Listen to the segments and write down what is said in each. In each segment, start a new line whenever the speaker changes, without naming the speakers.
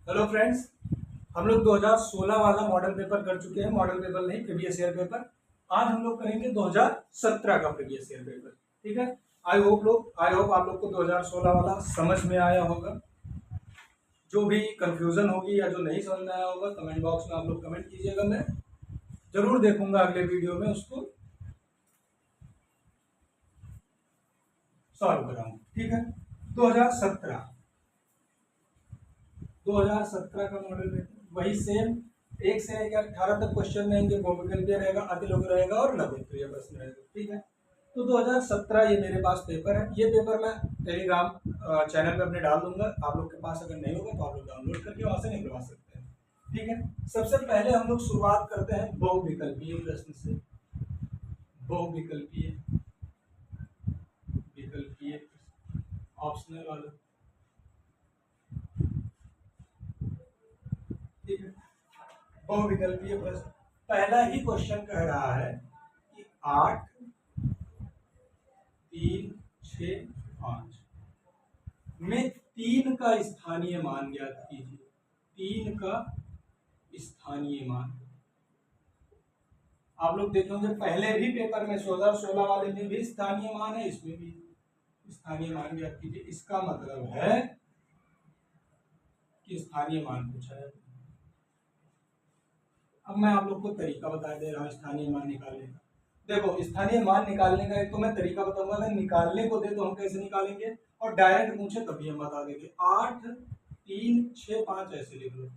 Hello friends, हम लोग 2016 वाला मॉडल पेपर कर चुके हैं। मॉडल पेपर नहीं, प्रीवियस ईयर पेपर। आज हम लोग करेंगे 2017 का प्रीवियस ईयर पेपर। ठीक है। आई होप आप लोग को 2016 वाला समझ में आया होगा। जो भी कंफ्यूजन होगी या जो नहीं समझ में आया होगा, कमेंट बॉक्स में आप लोग कमेंट कीजिएगा। मैं जरूर देखूंगा अगले वीडियो में उसको सॉल्व कराऊंगा। ठीक है। 2017 का मॉडल पेपर वही सेम, 1 से लेकर 18 तक क्वेश्चन रहेंगे। बहुविकल्पीय रहेगा, अतिलोक रहेगा और लघुत्तरीय प्रश्न रहेगा। ठीक है। तो 2017 ये मेरे पास पेपर है। ये पेपर मैं टेलीग्राम चैनल पे अपने डाल दूंगा। आप लोग के पास अगर नहीं होगा तो आप लोग डाउनलोड करके वहां से निकलवा सकते हैं। ठीक है। सबसे पहले हम लोग शुरुआत करते हैं बहुविकल्पीय प्रश्न से। बहुविकल्पीय विकल्पीय ऑप्शनल वाला। ठीक है। बहुविकल्पीय प्रश्न पहला ही क्वेश्चन कह रहा है कि 8, 3, 6, 5 में 3 का स्थानीय मान ज्ञात कीजिए। 3 का स्थानीय मान आप लोग देखेंगे पहले भी पेपर में 2016 वाले में भी स्थानीय मान है, इसमें भी स्थानीय मान ज्ञात कीजिए। इसका मतलब है कि स्थानीय मान पूछा है। अब मैं आप लोग को तरीका बता दे रहा हूँ स्थानीय मान निकालने का। देखो, स्थानीय मान निकालने का एक तो मैं तरीका बताऊंगा। अगर निकालने को दे तो हम कैसे निकालेंगे, और डायरेक्ट पूछे तभी हम बता देंगे। 8, 3, 6, 5 ऐसे लिख लो।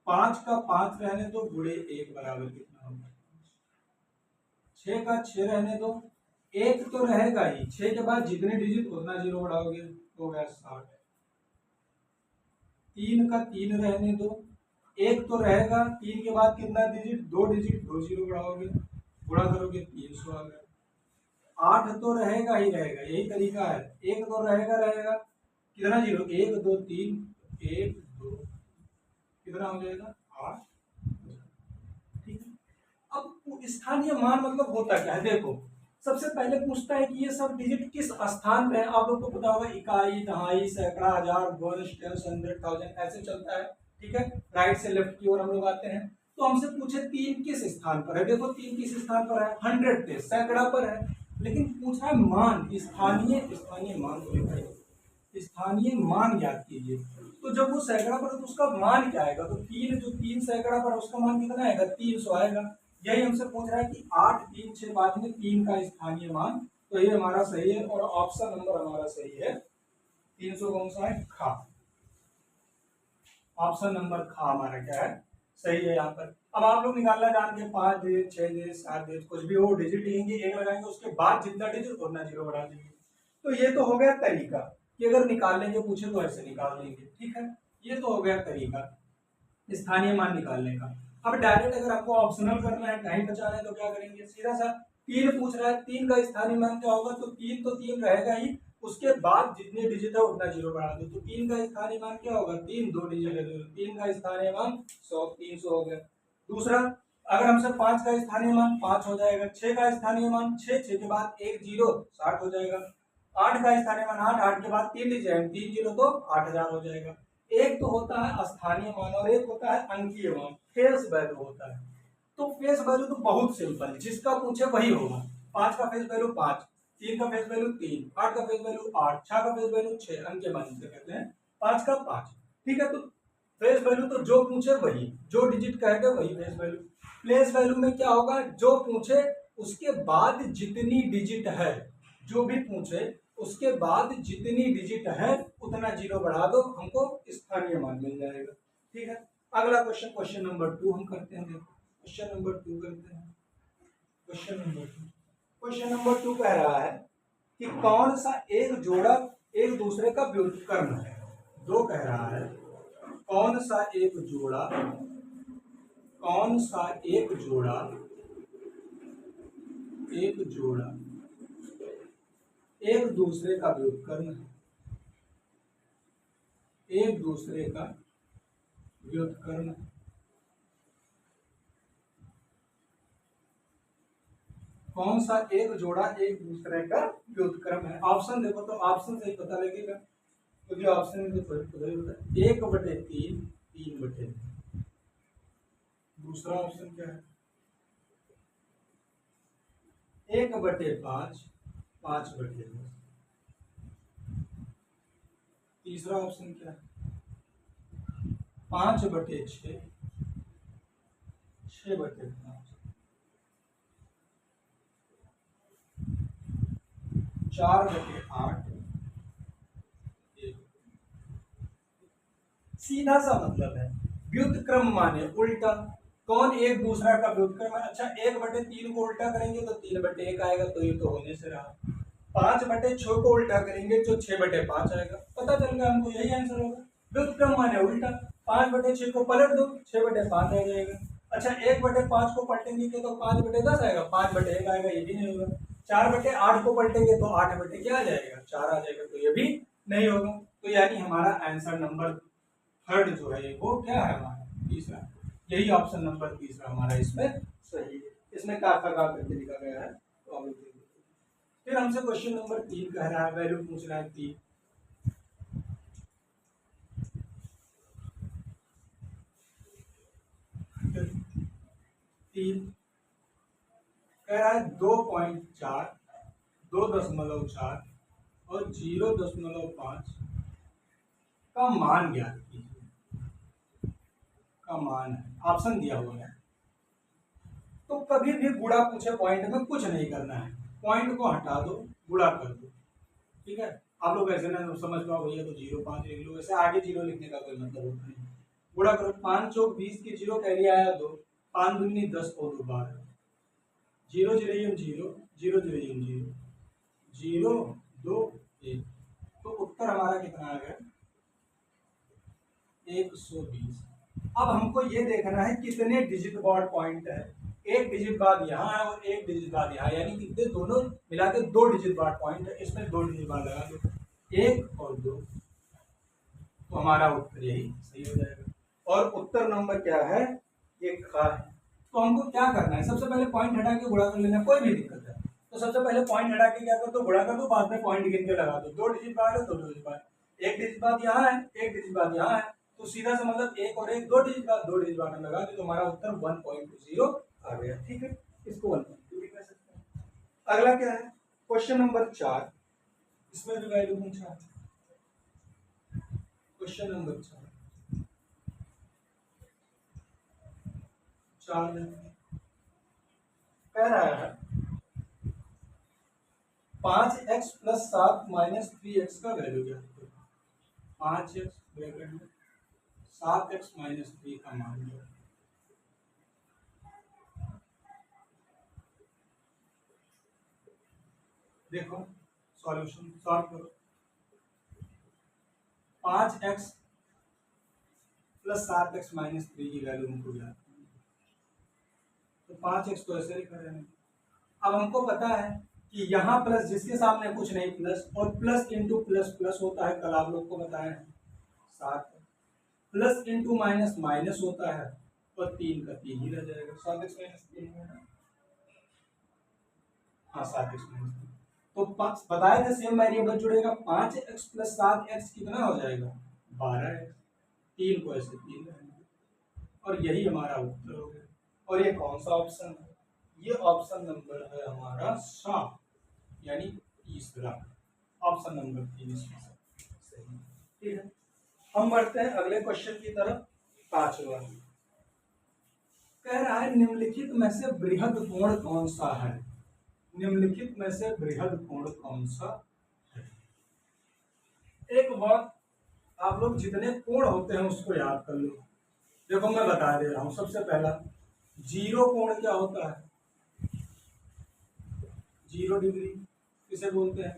5 का 5 रहने दो, गुणे 1 बराबर कितना होगा। 6 का 6 रहने दो, 1 तो रहेगा ही। 6 के बाद जितने डिजिट उतना जीरो बढ़ाओगे तो हो गया 60। 3 का 3 रहने दो, 1 तो रहेगा। 3 के बाद कितना डिजिट, 2 डिजिट, 2 जीरो बढ़ाओगे, गुणा करोगे 300 आ गया। 8 तो रहेगा ही रहेगा, यही तरीका है। 1 तो रहेगा, कितना जीरो, 1 2 3, 1 2, कितना हो जाएगा 8। ठीक है। अब स्थानीय मान मतलब होता क्या है, देखो। सबसे पहले पूछता है कि ये सब डिजिट किस स्थान पे है। आप लोग को पता होगा, इकाई, दहाई, सैकड़ा, हजार, वर्ष, टेंस, 100, 1000 ऐसे चलता है। ठीक है। राइट से लेफ्ट की ओर हम लोग आते हैं। तो हमसे पूछे 3 किस स्थान पर है। देखो 3 किस स्थान पर है, 100 पे, सैकड़ा पर है। लेकिन पूछा है मान, स्थानीय मान को लिखा है। स्थानीय मान ज्ञात कीजिए। तो जब वो सैकड़ा पर है तो उसका मान क्या आएगा, तो 3, जो 3 सैकड़ा पर है उसका मान कितना आएगा, 300 आएगा। यही हमसे पूछ रहा है कि 8, 3, 6, 5 में 3 का स्थानीय मान। तो ये हमारा सही है और ऑप्शन नंबर हमारा सही है। 300 कौन सा है, खा। ऑप्शन नंबर खा हमारा क्या है, सही है यहाँ पर। अब आप लोग निकालना जानते हैं, 5 डिजिट, 6 डिजिट, 7 डिजिट, कुछ भी हो, डिजिट लिखेंगे, 1 लगाएंगे, उसके बाद जितना डिजिट उतना जीरो बढ़ा देंगे। तो ये तो हो गया तरीका कि अगर निकालने के पूछे तो ऐसे निकाल लेंगे। ठीक है। ये तो हो गया तरीका स्थानीय मान निकालने का। अब डायरेक्ट अगर आपको ऑप्शनल करना है, टाइम बचाना है, तो क्या करेंगे, सीधा सा 3 पूछ रहा है, 3 का स्थानीय मान क्या होगा, तो 3 रहेगा ही। उसके बाद जितने डिजिट है उतना जीरो बढ़ा दो। तो 3 का स्थानीय मान क्या होगा, 3, 2 डिजिट है, 3 का स्थानीय मान 100, 300 हो गया। दूसरा, अगर हमसे 5 का स्थानीय मान 5 हो जाएगा। 6 का स्थानीय मान 6, 6 के बाद 1 जीरो, 60 हो जाएगा। 8 का स्थानीय मान 8, 8 के बाद 3 डिजिट, 3 जीरो तो 8000 हो जाएगा। एक तो होता है स्थानीय मान और एक होता है अंकीय मान, फेस वैल्यू होता है। तो फेस वैल्यू तो बहुत सिंपल, जिसका पूछे वही होगा। 5 का फेस वैल्यू 5, 3 का फेस वैल्यू 3, 8 का फेस वैल्यू 8, 6 का फेस वैल्यू 6, अंकीय मान जिसे कहते हैं, 5 का 5। ठीक है। तो फेस वैल्यू तो जो पूछे वही, जो डिजिट कहेगा वही फेस वैल्यू। प्लेस वैल्यू में क्या होगा, जो पूछे उसके बाद जितनी डिजिट है, जो भी पूछे उसके बाद जितनी डिजिट है उतना जीरो बढ़ा दो, हमको स्थानीय मान मिल जाएगा। ठीक है। अगला क्वेश्चन, क्वेश्चन नंबर 2 हम करते हैं। देखो क्वेश्चन नंबर 2 करते हैं। क्वेश्चन नंबर 2 कह रहा है कि कौन सा एक जोड़ा एक दूसरे का व्युत्क्रम है। दो कह रहा है, कौन सा एक जोड़ा, कौन सा एक जोड़ा, एक जोड़ा एक दूसरे का व्युत्क्रम है। एक दूसरे का व्युत्क्रम है। कौन सा एक जोड़ा एक दूसरे का व्युत्क्रम है। ऑप्शन देखो तो ऑप्शन से ही पता लगेगा। क्योंकि ऑप्शन में तो वही होता है 1/3 3/2। दूसरा ऑप्शन क्या है 1/5 5/10। तीसरा ऑप्शन क्या है 5/6 6/5। 4/8 सीधा सा मतलब है व्युत्क्रम माने उल्टा। कौन एक दूसरा का व्युत्क्रम है? अच्छा 1/3 को उल्टा करेंगे तो 3/1 आएगा, तो ये तो होने से रहा। 5/6 को उल्टा करेंगे तो 6/5 आएगा। पता चल गया हमको, यही आंसर होगा। व्युत्क्रम माने उल्टा। 5/6 को पलट दो 6/5 आ जाएगा। अच्छा 1/5 को पलटेंगे तो 5/10 आएगा, 5/1 आएगा, ये भी नहीं होगा। 4/8 को पलटेंगे तो 8 क्या आ जाएगा 4 आ जाएगा, तो ये भी नहीं होगा। तो यानी हमारा आंसर नंबर थर्ड जो है वो क्या है हमारा तीसरा। यही ऑप्शन नंबर तीसरा हमारा इसमें सही है। इसमें काफा का करके लिखा गया है, तो आप लोग देख लीजिए। फिर हमसे क्वेश्चन नंबर 3 कह रहा है, वैल्यू पूछ रहा है 3। कह रहा है 2.4 2.4 और 0.5 का मान ज्ञात कीजिए। का मान है, ऑप्शन दिया हुआ है। तो कभी भी गुणा पूछे पॉइंट में कुछ नहीं करना है, पॉइंट को हटा दो, गुणा कर दो। ठीक है, आप लोग ऐसे ना समझ पाओ भैया तो 0.5 लिख लो, वैसे आगे 0 लिखने का कोई मतलब होता नहीं। गुणा करो 5 चौक 20 की 0 कह लिया आया 2, 5 दूनी 10 और 2 12, 0 0 0 0 0 0 0 2 1। तो उत्तर हमारा कितना आ गया 120। अब हमको ये देखना है कितने डिजिट बाद पॉइंट है। एक डिजिट बाद यहाँ है और एक डिजिट बाद यहाँ, यानी कितने दोनों मिला के 2 डिजिट बाद पॉइंट है। इसमें 2 डिजिट बाद लगा दो, 1 और 2, तो हमारा उत्तर यही सही हो जाएगा। और उत्तर नंबर क्या है ये खा है। तो हमको क्या करना है, सबसे पहले पॉइंट हटा के गुणा कर लेना, कोई भी दिक्कत है तो सबसे पहले पॉइंट हटा के क्या कर दो गुणा कर दो, बाद में पॉइंट गिन के लगा दो। 2 डिजिट बाद है 2 डिजिट बाद, एक डिजिट बाद यहाँ है एक डिजिट बाद यहाँ है, तो सीधा सा मतलब 1 और 1 2 डिजिट बाद 2 डिजिट बाद में लगा दो, तो हमारा उत्तर 1.20 आ गया। ठीक है, इसको 1.2 भी कह सकते हैं। अगला क्या है क्वेश्चन नंबर 4, इसमें भी वैल्यू पूछा है। क्वेश्चन नंबर 4 कह रहा है 5x + 7 - 3x का वैल्यू क्या है। 5x ब्रैकेट में 7x - 3 का मान लिया। देखो सॉल्यूशन सॉल्व करो। 5x + 7x - 3 की वैल्यू हमको ज्ञात करनी है। तो 5x तो ऐसे लिखा रहेगा। अब हमको पता है कि यहाँ प्लस जिसके सामने कुछ नहीं प्लस, और प्लस इंटू प्लस प्लस होता है, कल आप लोग को बताया है 7, प्लस इंटू माइनस माइनस होता है, और 3 का 3 ही रह जाएगा। 7x - 3 है ना, हाँ 7x - 3। तो बताए थे सेम वेरिएबल जुड़ेगा, 5x + 7x कितना हो जाएगा 12x, 3 को ऐसे 3 रहेंगे, और यही हमारा उत्तर हो गया। और ये कौन सा ऑप्शन है, ये ऑप्शन नंबर है हमारा 7, यानी तीसरा ऑप्शन नंबर 3 इसमें सही। ठीक है, हम बढ़ते हैं अगले क्वेश्चन की तरफ। 5वां कह रहा है निम्नलिखित में से बृहद कोण कौन सा है। निम्नलिखित में से बृहद कोण कौन सा है। एक बात, आप लोग जितने कोण होते हैं उसको याद कर लो। देखो मैं बता दे रहा हूं, सबसे पहला 0 कोण क्या होता है, 0 डिग्री किसे बोलते हैं,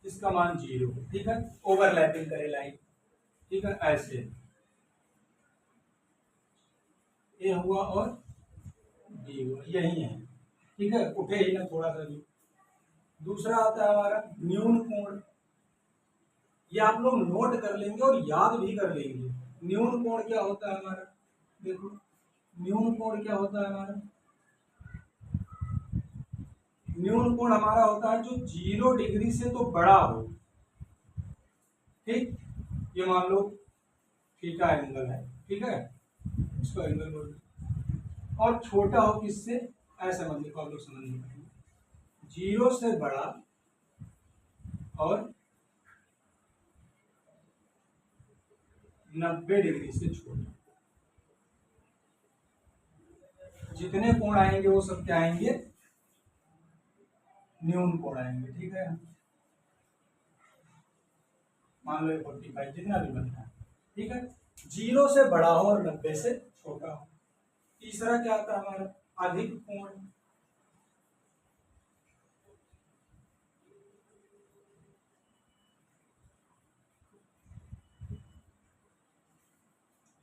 इसका मान 0। ठीक है, ओवरलैपिंग करे लाइन। ठीक है, ऐसे ए हुआ और बी हुआ, यही है। ठीक है, उठे ही ना थोड़ा सा भी। दूसरा आता है हमारा न्यून कोण, ये आप लोग नोट कर लेंगे और याद भी कर लेंगे। न्यून कोण क्या होता है हमारा, देखो न्यून कोण क्या होता है हमारा, न्यून कोण हमारा होता है जो 0 डिग्री से तो बड़ा हो। ठीक, ये मान लो थीटा एंगल है, ठीक है, इसको एंगल बोल दो। और छोटा हो किससे, ऐसा मतलब को आप लोग समझ नहीं पाएंगे। 0 से बड़ा और 90 डिग्री से छोटा, जितने कोण आएंगे वो सब क्या आएंगे, न्यून कोण आएंगे, ठीक है। मान लो 45 जितना भी बनता है, ठीक है। 0 से बड़ा हो और 90 से छोटा हो। तीसरा क्या आता है हमारा, अधिक कोण।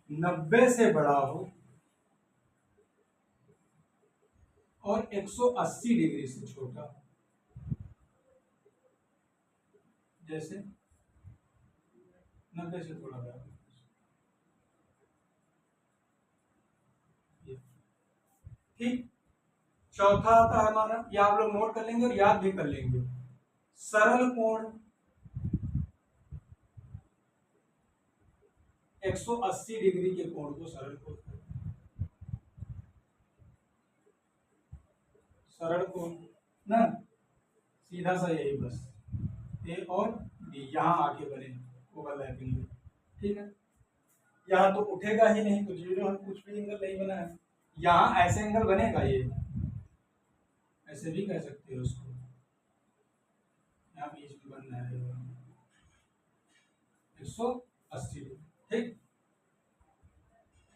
नब्बे से बड़ा हो और 180 डिग्री से छोटा हो। जैसे 90 से थोड़ा बड़ा, ठीक। चौथा आता है हमारा, ये आप लोग नोट कर लेंगे और याद भी कर लेंगे, सरल कोण। 180 डिग्री के कोण को सरल कोण, सरल कोण ना, सीधा सा यही बस, ए और बी यहाँ आके बने ओवरलैपिंग में, ठीक है। यहाँ तो उठेगा ही नहीं, तो 0 हम कुछ भी एंगल नहीं बना है। यहाँ ऐसे एंगल बनेगा, ये ऐसे भी कह सकते हो उसको, यहाँ बीच में बनना है 180 डिग्री, ठीक।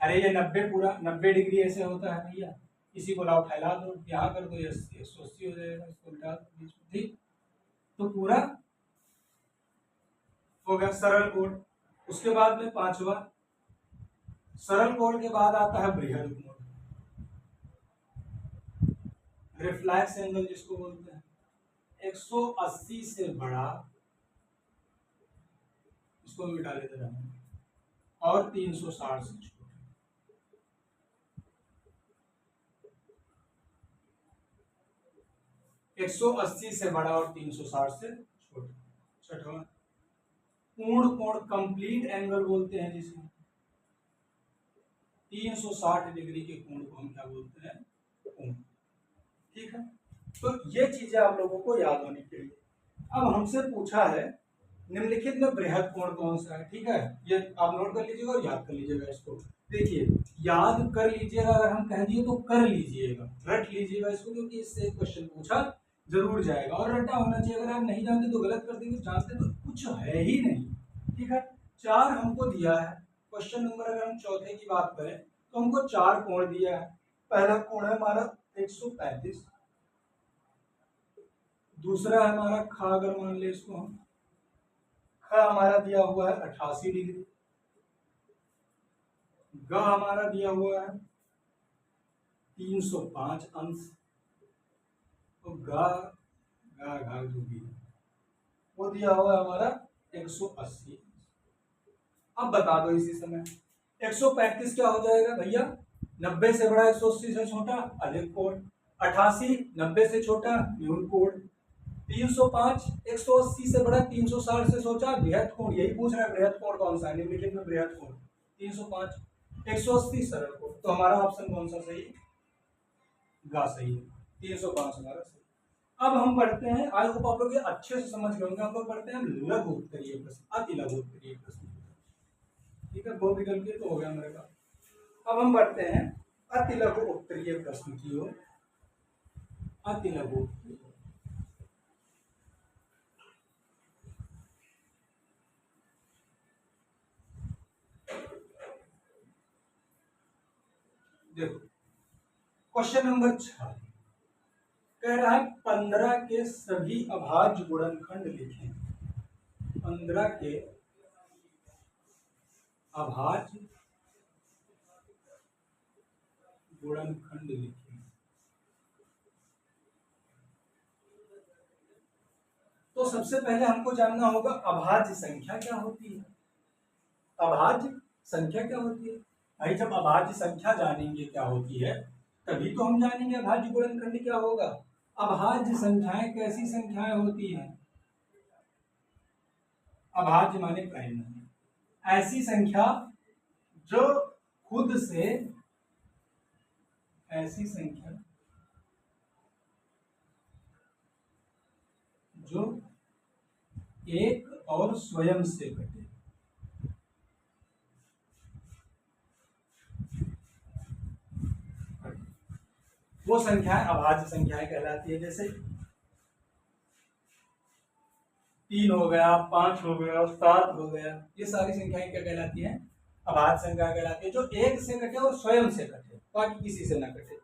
अरे ये 90 पूरा 90 डिग्री ऐसे होता है भैया, इसी को लाओ फैला दो, यहाँ कर दो, ये 180 हो जाएगा, इसको उल्टा दो बीच में, ठीक। तो पूरा हो गया सरल कोण। उसके बाद में पांचवा, सरल कोण के बाद आता है बृहद कोण, रिफ्लेक्स एंगल जिसको बोलते हैं। 180 से बड़ा, इसको मिटा लेते हैं, और 360 से छोटा। एक 180 से बड़ा और 360 से छोटा। छठवां, पूर्ण कोण, कंप्लीट एंगल बोलते हैं जिसे। 360 डिग्री के कोण को हम क्या बोलते हैं, कोण, ठीक है। तो ये चीजें आप लोगों को याद होनी चाहिए। अब हमसे पूछा है निम्नलिखित में बृहद कोण कौन सा है, ठीक है। ये आप नोट कर लीजिएगा और याद कर लीजिएगा इसको। देखिए याद कर लीजिएगा, अगर हम कह दिए तो कर लीजिएगा, रट लीजिएगा इसको, क्योंकि इससे क्वेश्चन पूछा जरूर जाएगा और रटा होना चाहिए। अगर आप नहीं जानते तो गलत कर देंगे, जानते तो कुछ है ही नहीं, ठीक है। 4 हमको दिया है क्वेश्चन नंबर, अगर हम चौथे की बात करें तो हमको 4 कोण दिया है। पहला कोण है हमारा 135, दूसरा है हमारा ख, अगर मान ले इसको हम, ख हमारा दिया हुआ है 88 डिग्री, ग हमारा दिया हुआ है 305 अंश, तो गा गा घा जो भी है वो दिया हुआ है हमारा 180। अब बता दो इसी समय, 135 क्या हो जाएगा भैया, 90 से बड़ा 180 से छोटा अधिक कोण, 88 90 से छोटा न्यून कोण, 305 180 से बड़ा 360 से छोटा बृहद कोण। यही पूछ रहा है बृहद कोण कौन सा है, निम्नलिखित में बृहद कोण 305 180 सरल कोण। तो हमारा ऑप्शन कौन सा सही, गा सही है, 305 हमारा सही। अब हम पढ़ते हैं, आई होप आप लोग ये अच्छे से समझ गए होंगे। हम लोग पढ़ते हैं लघु उत्तरीय प्रश्न, अति लघु उत्तरीय प्रश्न, ठीक है। 2 विकल्प के तो हो गया हमारे पास। अब हम बढ़ते हैं अति लघु उत्तरीय प्रश्न की ओर। अति लघु उत्तरीय, देखो क्वेश्चन नंबर 6 कह रहा है 15 के सभी अभाज्य गुणनखंड लिखें। 15 के अभाज्य गुणनखंड लिखें। तो सबसे पहले हमको जानना होगा अभाज्य संख्या क्या होती है। अभाज्य संख्या क्या होती है भाई, जब अभाज्य संख्या जानेंगे क्या होती है तभी तो हम जानेंगे अभाज्य गुणनखंड क्या होगा। अभाज्य संख्याएं कैसी संख्याएं होती हैं, अभाज्य माने प्राइम नंबर, ऐसी संख्या जो खुद से, ऐसी संख्या जो एक और स्वयं से घटे। वो संख्याएं अभाज्य संख्याएं कहलाती है। जैसे 3 हो गया, 5 हो गया, 7 हो गया, ये सारी संख्याएं क्या कहलाती हैं? अभाज्य संख्या कहलाती है। जो एक से घटे और स्वयं से घटे, बाकी किसी से ना घटे।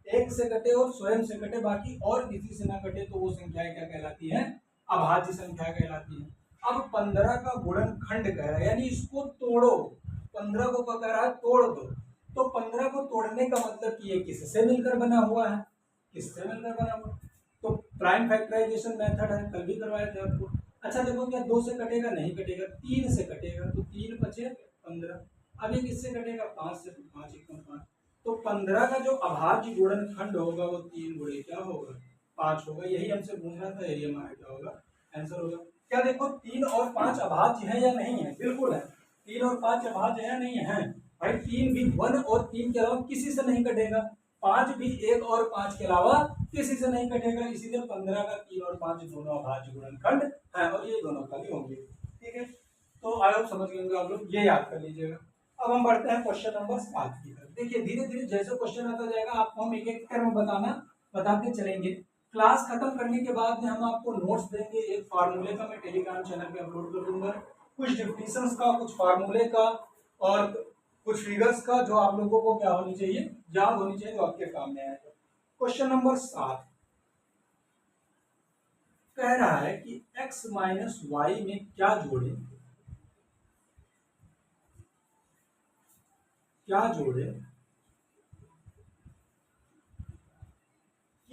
एक से घटे और स्वयं से घटे, बाकी और किसी से ना घटे, तो वो संख्याएं क्या कहलाती हैं? अभाज्य संख्या कहलाती है। अब 15 का गुणनखंड कह रहा है, यानी इसको तोड़ो। 15 को क्या कह रहा है? तोड़ दो। तो 15 को तोड़ने का मतलब कि ये किससे मिलकर बना हुआ है? किससे मिलकर बना हुआ? तो प्राइम फैक्टराइजेशन मेथड है, कल भी करवाए थे आपको। अच्छा देखो, क्या 2 से कटेगा? नहीं कटेगा, 3 से कटेगा, तो 3 बचे 15। अब ये किससे कटेगा? 5 से, 5 1 5। तो 15 का जो अभाज्य गुणनखंड होगा वो 3 गुणे क्या होगा? 5 होगा। यही हमसे पूछ रहा था, यही हमारा क्या होगा? आंसर होगा। क्या देखो, 3 और 5 अभाज्य है या नहीं है? बिल्कुल है। 3 और 5 अभाज्य है या नहीं है? भाई 3 भी 1 और 3 के अलावा किसी से नहीं कटेगा। 5 भी 1 और 5 के अलावा किसी से नहीं कटेगा। इसीलिए 15 का 3 और 5 दोनों अभाज्य गुणनखंड है, और ये दोनों खाली होंगे। ठीक है, तो आई होप समझ गए आप लोग, ये याद कर लीजिएगा। अब हम बढ़ते हैं क्वेश्चन नंबर 7 की तरफ। देखिए, धीरे धीरे जैसे क्वेश्चन आता जाएगा आपको हम एक एक टर्म बताते चलेंगे। क्लास खत्म करने के बाद में हम आपको नोट्स देंगे। एक फार्मूले का मैं टेलीग्राम चैनल पे अपलोड कर दूंगा, कुछ डिफिनेशंस का, कुछ फार्मूले का, और कुछ फिगर्स का, जो आप लोगों को क्या होनी चाहिए? याद होनी चाहिए, जो आपके काम में आएगा। क्वेश्चन नंबर 7 कह रहा है कि x माइनस वाई में क्या जोड़े, क्या जोड़े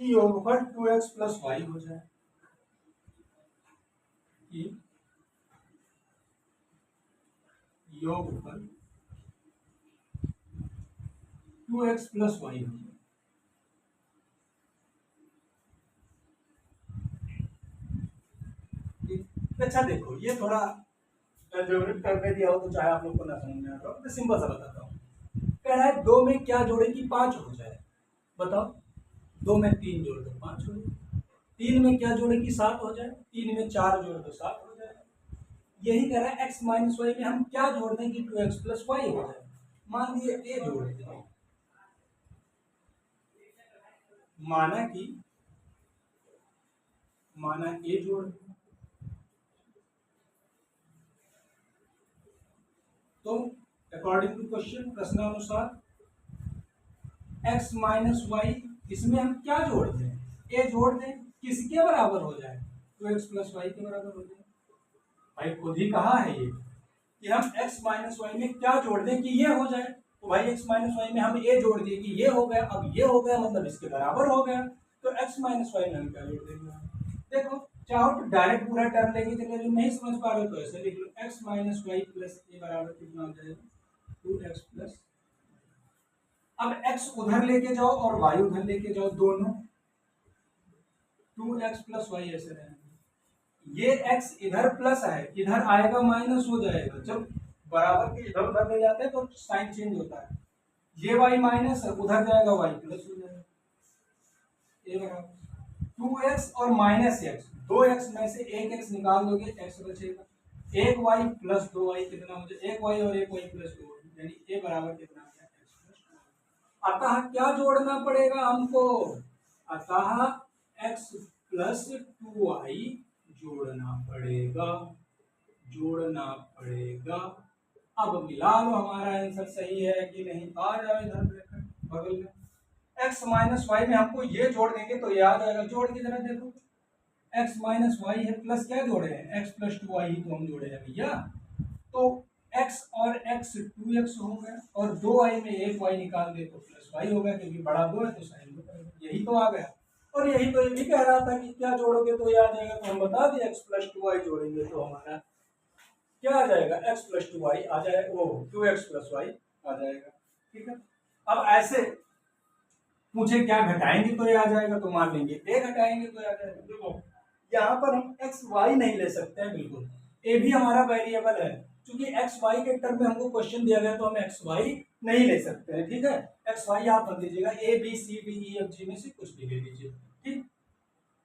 कि योगफल 2x प्लस वाई हो जाए। कि योगफल 2x प्लस वाई हो जाए। अच्छा देखो, ये थोड़ा अलजेब्रिक करके दिया हो तो चाहे आप लोग को ना समझ में आता हो, मैं सिंपल सा बताता हूँ। कह रहा है 2 में क्या जोड़े कि 5 हो जाए। बताओ, 2 में 3 जोड़ दो 5 हो जाए। 3 में क्या जोड़े कि 7 हो जाए। 3 में 4 जोड़ दो 7 हो जाए। यही कह रहा है x माइनस वाई में हम क्या जोड़ दें कि 2x प्लस वाई हो जाए। मान लीजिए a जोड़ दें, माना a जोड़ दें, तो अकॉर्डिंग टू क्वेश्चन, प्रश्नानुसार x माइनस वाई, इसमें हम क्या जोड़ दें? a जोड़ दें, किसके बराबर हो जाए? 2x प्लस वाई के बराबर हो जाए। भाई खुद ही कहा है ये कि हम x माइनस वाई में क्या जोड़ दें कि ये हो जाए। तो भाई x माइनस वाई में हम a जोड़ दिए कि ये हो गया। अब ये हो गया मतलब इसके बराबर हो गया, तो x माइनस वाई में हम क्या जोड़ देंगे? देखो, चाहो तो डायरेक्ट पूरा टर्म लेके चले, जो नहीं समझ पा रहे हो तो ऐसे लिख लो, x माइनस वाई प्लस ए बराबर कितना हो जाएगा? 2x plus. अब x उधर लेके जाओ और y उधर लेके जाओ, दोनों 2x प्लस वाई ऐसे रहेंगे। ये x इधर प्लस है, इधर आएगा माइनस हो जाएगा। जब बराबर के इधर उधर ले जाते हैं तो साइन चेंज होता है। ये y माइनस है, उधर जाएगा y प्लस हो जाएगा। ये बराबर 2x और माइनस x, 2x में से एक x निकाल दोगे, x बचेगा। 1y प्लस 2y कितना हो जाएगा? 1y और 1y प्लस 2, यानी a बराबर कितना है? x plus 2। अतः क्या जोड़ना पड़ेगा हमको? अतः x प्लस 2y जोड़ना पड़ेगा, जोड़ना पड़ेगा। अब मिला लो, हमारा आंसर सही है कि नहीं। आ जाओ इधर बगल में, x माइनस वाई में हमको ये जोड़ देंगे तो ये आ जाएगा। जोड़ के जरा देखो, x माइनस वाई है, प्लस क्या जोड़े हैं? x प्लस 2y ही तो हम जोड़े हैं भैया। तो x और x 2x हो गया, और 2y में 1y निकाल दे तो प्लस y हो गया, क्योंकि बड़ा 2 है तो साइन दो करेगा। यही तो आ गया। और यही तो ये भी कह रहा था कि क्या जोड़ोगे तो ये आ जाएगा। तो हम बता दिए x प्लस 2y जोड़ेंगे तो हमारा क्या आ जाएगा? x प्लस 2y आ जाएगा, वो 2x प्लस y आ जाएगा। ठीक है, अब ऐसे पूछे क्या घटाएंगे तो ये आ जाएगा, तो मान लेंगे a घटाएंगे तो आ जाएगा। देखो, यहाँ पर हम x y नहीं ले सकते हैं, बिल्कुल। a भी हमारा वेरिएबल है, क्योंकि एक्स वाई के टर्म में हमको क्वेश्चन दिया गया तो हम एक्स वाई नहीं ले सकते हैं, ठीक है। एक्स वाई आप बन दीजिएगा, A B C D E F G में से कुछ भी ले लीजिए, ठीक।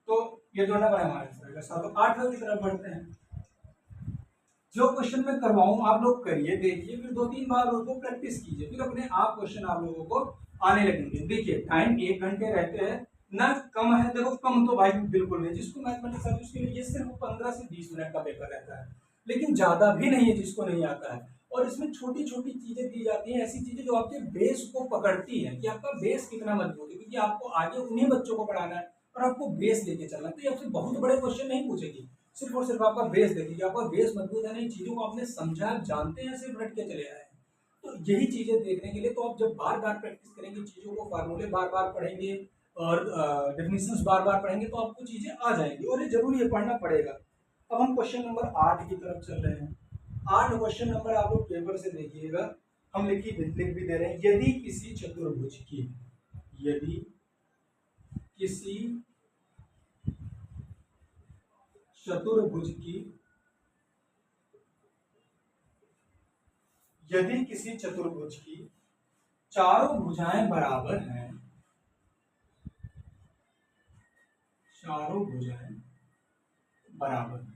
तो ये दो नंबर हमारे आंसर का। तो 8वें की तरफ बढ़ते हैं। जो क्वेश्चन मैं करवाऊं आप लोग करिए, देखिए, फिर 2-3 बार उसको प्रैक्टिस कीजिए, फिर अपने आप क्वेश्चन आप लोगों को आने लगेंगे। देखिए टाइम 1 घंटे रहते हैं ना, कम है, देखो कम तो भाई बिल्कुल नहीं, जिसको मैथमेटिक्स आती है उसके लिए ये सिर्फ 15 से 20 मिनट का पेपर रहता है, लेकिन ज्यादा भी नहीं है जिसको नहीं आता है। और इसमें छोटी छोटी चीजें दी जाती हैं, ऐसी चीजें जो आपके बेस को पकड़ती हैं कि आपका बेस कितना मजबूत है, क्योंकि आपको आगे उन्हीं बच्चों को पढ़ाना है और आपको बेस लेके चलना है। तो ये आपसे बहुत बड़े क्वेश्चन नहीं पूछेगी, सिर्फ और सिर्फ आपका बेस देखेगी, आपका बेस मजबूत है नहीं, चीजों को आपने समझा, जानते हैं, सिर्फ रट के चले आए हैं। तो यही चीजें देखने के लिए तो आप जब बार बार प्रैक्टिस करेंगे चीजों को, फार्मूले बार बार पढ़ेंगे और डेफिनेशंस बार बार पढ़ेंगे तो आपको चीजें आ जाएंगी, और ये जरूरी है, पढ़ना पड़ेगा। अब हम क्वेश्चन नंबर 8 की तरफ चल रहे हैं। 8 क्वेश्चन नंबर आप लोग पेपर से देखिएगा, हम लिख भी दे रहे हैं। यदि किसी चतुर्भुज की, यदि किसी चतुर्भुज की, यदि किसी चतुर्भुज की चारों भुजाएं बराबर हैं, चारों भुजाएं बराबर हैं,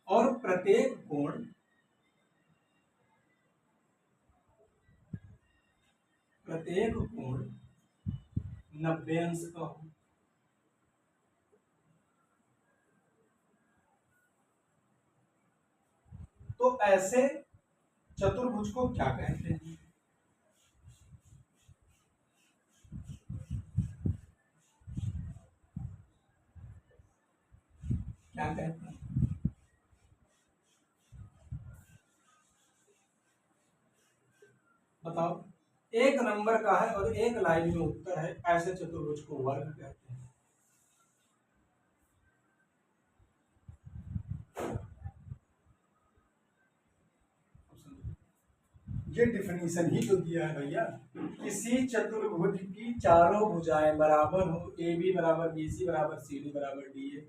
और प्रत्येक कोण 90 अंश का हो, तो ऐसे चतुर्भुज को क्या कहते हैं? क्या कहते हैं? बताओ। एक नंबर का है और एक लाइन में उत्तर है, ऐसे चतुर्भुज को वर्ग कहते हैं। ये डिफिनीशन ही तो दिया है भैया, किसी चतुर्भुज की चारों भुजाएं बराबर हो, ए बी बराबर बी सी बराबर सी डी बराबर डी ए,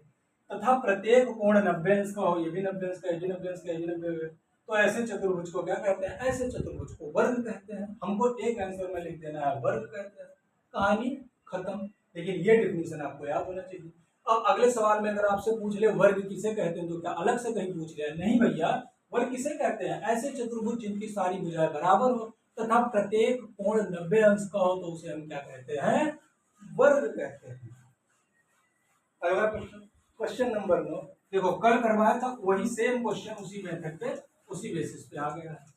तथा प्रत्येक कोण 90 अंश का हो, ये भी 90 अंश का, ये भी 90 अंश का, ये भी 90, तो ऐसे चतुर्भुज को क्या कहते हैं? ऐसे चतुर्भुज को वर्ग कहते हैं। हमको एक आंसर में लिख देना है, वर्ग कहते हैं, कहानी खत्म। लेकिन ये डिफिनीशन आपको याद होना चाहिए। अब अगले सवाल में अगर आपसे पूछ ले वर्ग किसे कहते हैं, तो क्या अलग से कहीं पूछ लिया? नहीं भैया, वर्ग किसे कहते हैं? ऐसे चतुर्भुज जिनकी सारी भुजाएं बराबर हो तथा प्रत्येक कोण 90 अंश का हो, तो उसे हम क्या कहते हैं? वर्ग कहते हैं। अगला क्वेश्चन, क्वेश्चन नंबर 9। देखो कल करवाया था वही सेम क्वेश्चन, उसी मेथड पे, उसी बेसिस पे आ गया है।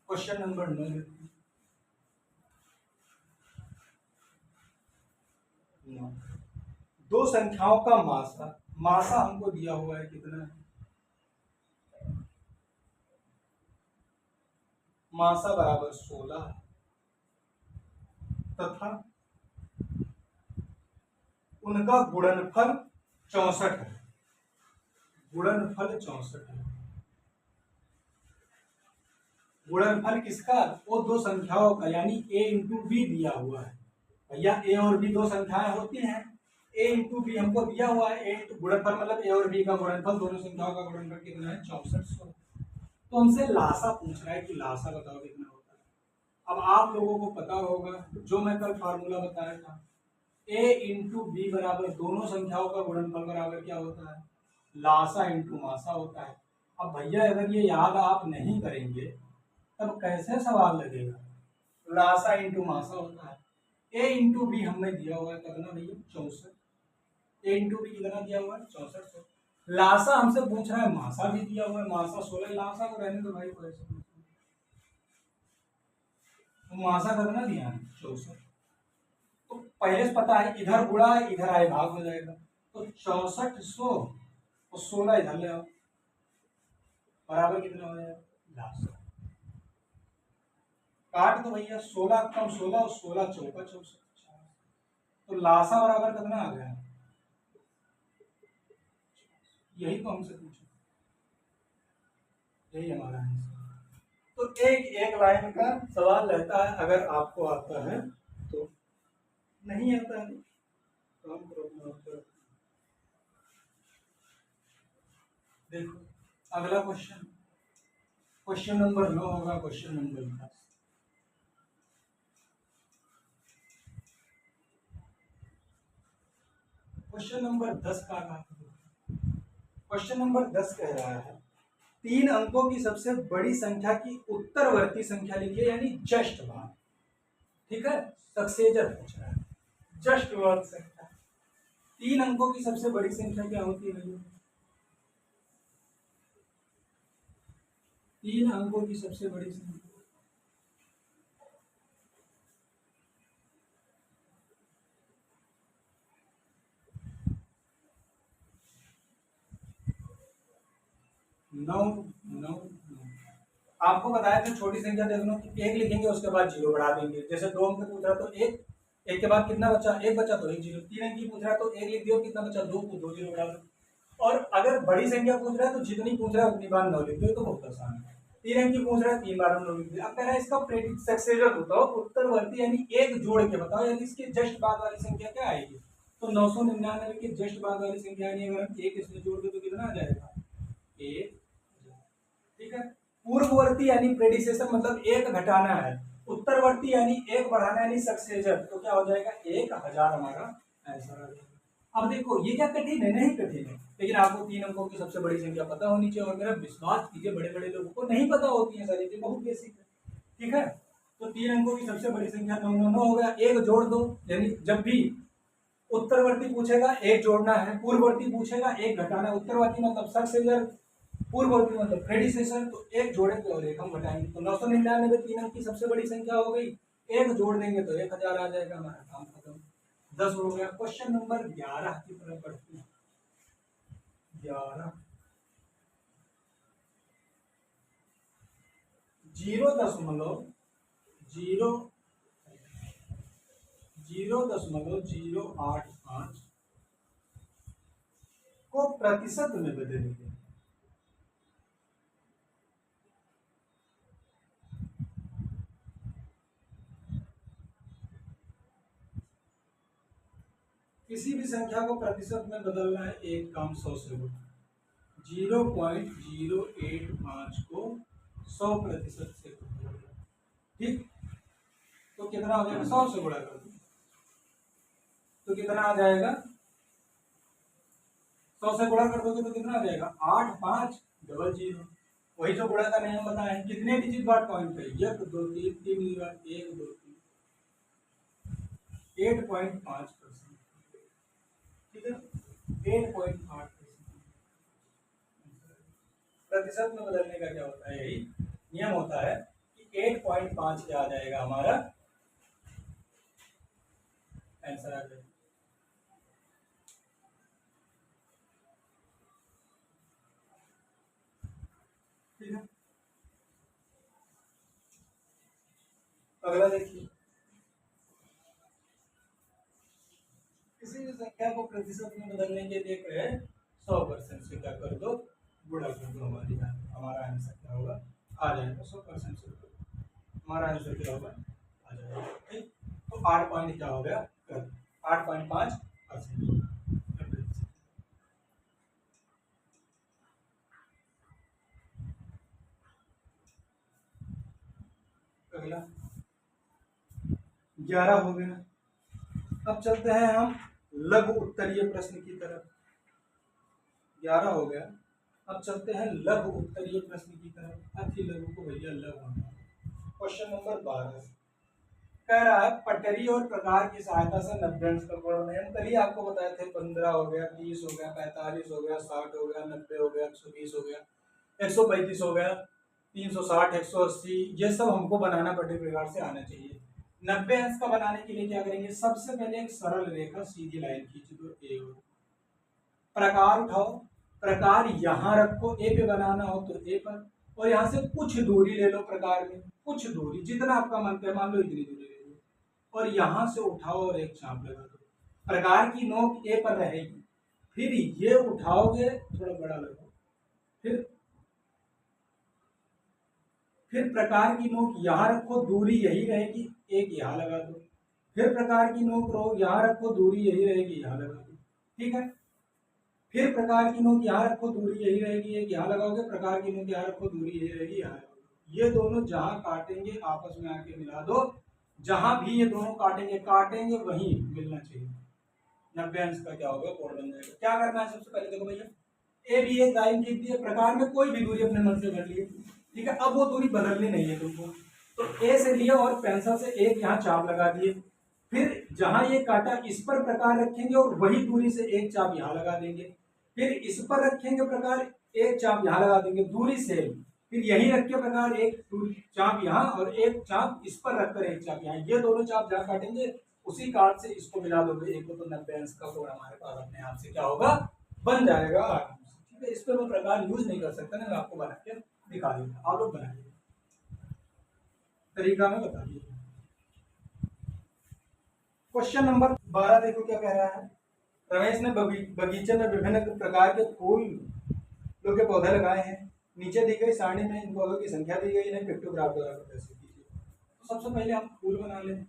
क्वेश्चन नंबर 9, दो संख्याओं का मासा, मासा हमको दिया हुआ है कितना है? मासा बराबर 16 तथा उनका गुणनफल 64 है, गुणनफल 64 है। गुणनफल किसका? वो दो संख्याओं का, यानी a इंटू बी दिया हुआ है भैया। a और b दो संख्याएं होती हैं, a इंटू बी हमको दिया हुआ है, a इंटू गुणनफल मतलब a और b का गुणनफल, दोनों संख्याओं का गुणनफल कितना है? 6400। तो हमसे लासा पूछ रहा है कि लासा बताओ कितना होता है। अब आप लोगों को पता होगा जो मैं कल फार्मूला बताया था, a इंटू बी बराबर दोनों संख्याओं का गुणनफल बराबर क्या होता है? लासा इंटू मासा होता है। अब भैया अगर ये याद आप नहीं करेंगे तब कैसे सवाल लगेगा? लासा इंटू मासा होता है। a इंटू बी हमें दिया हुआ है कितना भैया? 64। a इंटू बी कितना दिया हुआ है? 6400। लासा हमसे पूछ रहा है, मासा भी दिया हुआ है, मासा 16। लासा को रहने दो भाई, कोई मासा कितना दिया है? 64। तो पहले से पता है इधर गुणा है, इधर आए भाग हो जाएगा, तो 6400 और 16 इधर ले आओ, बराबर कितना हो जाएगा? लासा। काट दो भैया, 16 कम 16 और 16 चौका 64, तो लासा बराबर कितना आ गया? यही तो हमसे पूछा, यही हमारा आंसर। तो एक एक लाइन का सवाल रहता है, अगर आपको आता है तो नहीं आता है तो हम प्रॉब्लम होता। देखो अगला क्वेश्चन, क्वेश्चन नंबर 9 होगा, क्वेश्चन नंबर 10। क्वेश्चन नंबर 10 का क्वेश्चन नंबर 10 कह रहा है 3 अंकों की सबसे बड़ी संख्या की उत्तरवर्ती संख्या लिखिए, यानी जस्ट भाग। ठीक है, सक्सेजर पूछ रहा है, जस्ट भाग संख्या। 3 अंकों की सबसे बड़ी संख्या क्या होती है भैया? 3 अंकों की सबसे बड़ी संख्या, नौ नौ नौ। आपको बताया था छोटी संख्या देख लो, एक लिखेंगे उसके बाद जीरो बढ़ा देंगे। जैसे 2 अंक पूछ रहा तो एक, एक के बाद कितना बचा? एक बचा तो एक जीरो। 3 अंक की पूछ रहा तो एक लिख दियो, कितना बचा? 2 को 2 जीरो बढ़ा दो। और अगर बड़ी संख्या पूछ रहा है तो जितनी पूछ रहा है उतनी बार 9 लिख दो, तो बहुत आसान है। 3 अंक की पूछ रहा है 3 बार 9 लिख दिया। अब कह रहा है इसका सक्सेसर बताओ, उत्तरवर्ती यानी एक जोड़ के बताओ, यानी इसके जस्ट बाद वाली संख्या क्या आएगी? तो 999 के जस्ट बाद वाली संख्या यानी अगर हम एक इसमें जोड़ दे तो कितना आ जाएगा? एक। ठीक है, पूर्ववर्ती यानी प्रेडिसेसर, मतलब एक घटाना है। उत्तरवर्ती यानी एक बढ़ाना यानी सक्सेसर, तो क्या हो जाएगा? 1000 हमारा आंसर आ जाएगा। अब देखो ये क्या कठिन है? नहीं कठिन है, लेकिन आपको 3 अंकों की सबसे बड़ी संख्या पता होनी चाहिए। और मेरा विश्वास कीजिए, बड़े बड़े लोगों को नहीं पता होती है सारी चीजें, बहुत बेसिक है। ठीक है, तो 3 अंकों की सबसे बड़ी संख्या 999 हो गया। एक जोड़ दो, यानी जब भी उत्तरवर्ती पूछेगा एक जोड़ना है, पूर्ववर्ती पूछेगा एक घटाना है। उत्तरवर्ती मतलब सक्सेसर, पूर्ववर्ती मतलब प्रेडिसेसर, तो एक जोड़ेंगे और एक हम घटाएंगे। तो 999 3 अंक की सबसे बड़ी संख्या हो गई, एक जोड़ देंगे तो 1000 आ जाएगा, हमारा काम खत्म। 10 हो गया। क्वेश्चन नंबर 11 की तरफ बढ़ते हैं। 11, 0.0 0.085 को प्रतिशत में बदलेंगे। किसी भी संख्या को प्रतिशत में बदलना है, एक काम 100 से होगा। 0.085 को 100% से गुणा। ठीक, तो कितना हो जाएगा? 100 से गुणा कर दो तो कितना आ जाएगा? 100 से गुणा कर दोगे तो कितना आ जाएगा? 8500। वही जो गुणा का नियम बताया है। कितने डिजिट बाद पॉइंट है? 1 2 3 3 1 2 3, 8.5%। ठीक है, 8.5%। प्रतिशत में बदलने का क्या होता है? यही नियम होता है कि 8.5 क्या आ जाएगा हमारा आंसर आ जाएगा। ठीक है, अगला देखिए, किसी भी संख्या को प्रतिशत में बदलने के लिए कहे 100% से क्या कर दो? गुणा कर दो। हमारा आंसर क्या होगा? आ जाएगा 100% से। हमारा आंसर क्या होगा? आ जाएगा। ठीक, तो 8 पॉइंट क्या हो गया? 8.5%। अगला 11 हो गया। अब चलते हैं हम लघु उत्तरीय प्रश्न की तरफ। 11 हो गया। अब चलते हैं लघु उत्तरीय प्रश्न की तरफ। अति लघु को भैया लघु। क्वेश्चन नंबर 12 कह रहा है पटरी और प्रकार की सहायता से 90 अंश का गुणन है। कल ही आपको बताए थे 15 हो गया, 30 हो गया, 45 हो गया, 60 हो गया, 90 हो गया, 120 हो गया, 135 हो गया, 360, 180, ये सब हमको बनाना पटरी प्रकार से आना चाहिए। 90 अंश का बनाने के लिए क्या करेंगे? सबसे पहले एक सरल रेखा सीधी लाइन खींच दो, ए और प्रकार उठाओ, प्रकार यहाँ रखो, ए पे बनाना हो तो ए पर, और यहाँ से कुछ दूरी ले लो प्रकार में, कुछ दूरी जितना आपका मन पे, मान लो इतनी दूरी ले लो, और यहाँ से उठाओ और एक चाप लगा दो। प्रकार की नोक ए पर रहेगी, फिर ये उठाओगे, थोड़ा बड़ा लगाओ, फिर प्रकार की नोक यहाँ रखो, दूरी यही रहेगी, एक यहाँ लगा दो, फिर प्रकार की नोक यहाँ रखो, दूरी यही रहेगी, यहाँ लगा दो, ठीक है। फिर प्रकार की नोक यहाँ रखो, दूरी यही रहेगी, एक यहाँ लगाओगे, प्रकार की नोक यहाँ रखो, दूरी यही रहेगी, यहाँ लगाओगे। ये दोनों जहां काटेंगे आपस में आके मिला दो, जहां भी ये दोनों काटेंगे वहीं मिलना चाहिए। 90 अंश का क्या होगा, कोण बन जाएगा। क्या करना है सबसे पहले, देखो भैया ए भी एक लाइन खींच दी है, प्रकार में कोई भी दूरी अपने मन से भर लिए, ठीक है। अब वो दूरी बदलनी नहीं है तुमको, तो ए से लिया और पेंसिल से एक यहाँ चाप लगा दिए, फिर जहां ये काटा इस पर प्रकार रखेंगे और वही दूरी से एक चाप यहाँ लगा देंगे, फिर इस पर रखेंगे प्रकार, एक चाप यहाँ लगा देंगे, दूरी सेम, फिर यही रख के प्रकार एक चाप यहाँ और एक चाप इस पर रखकर एक चाप यहाँ, ये दोनों चाप जहाँ काटेंगे उसी काट से इसको मिला दोगे, एक तो 90 अंश का कोण हमारे पास अपने आप से क्या होगा, बन जाएगा। ठीक है, इस पर मैं प्रकार यूज नहीं कर सकता ना, मैं आपको बना के दिखा दूंगा, आप लोग बनाइए, तरीका में बता दिए। क्वेश्चन नंबर 12 देखो क्या कह रहा है। रमेश ने बगीचे में विभिन्न प्रकार के फूल के पौधे लगाए हैं, नीचे दी गई सारणी में इन पौधों की संख्या दी गई, इन्हें पिक्टोग्राफ द्वारा प्रदर्शित कीजिए। तो सबसे पहले हम फूल बना लें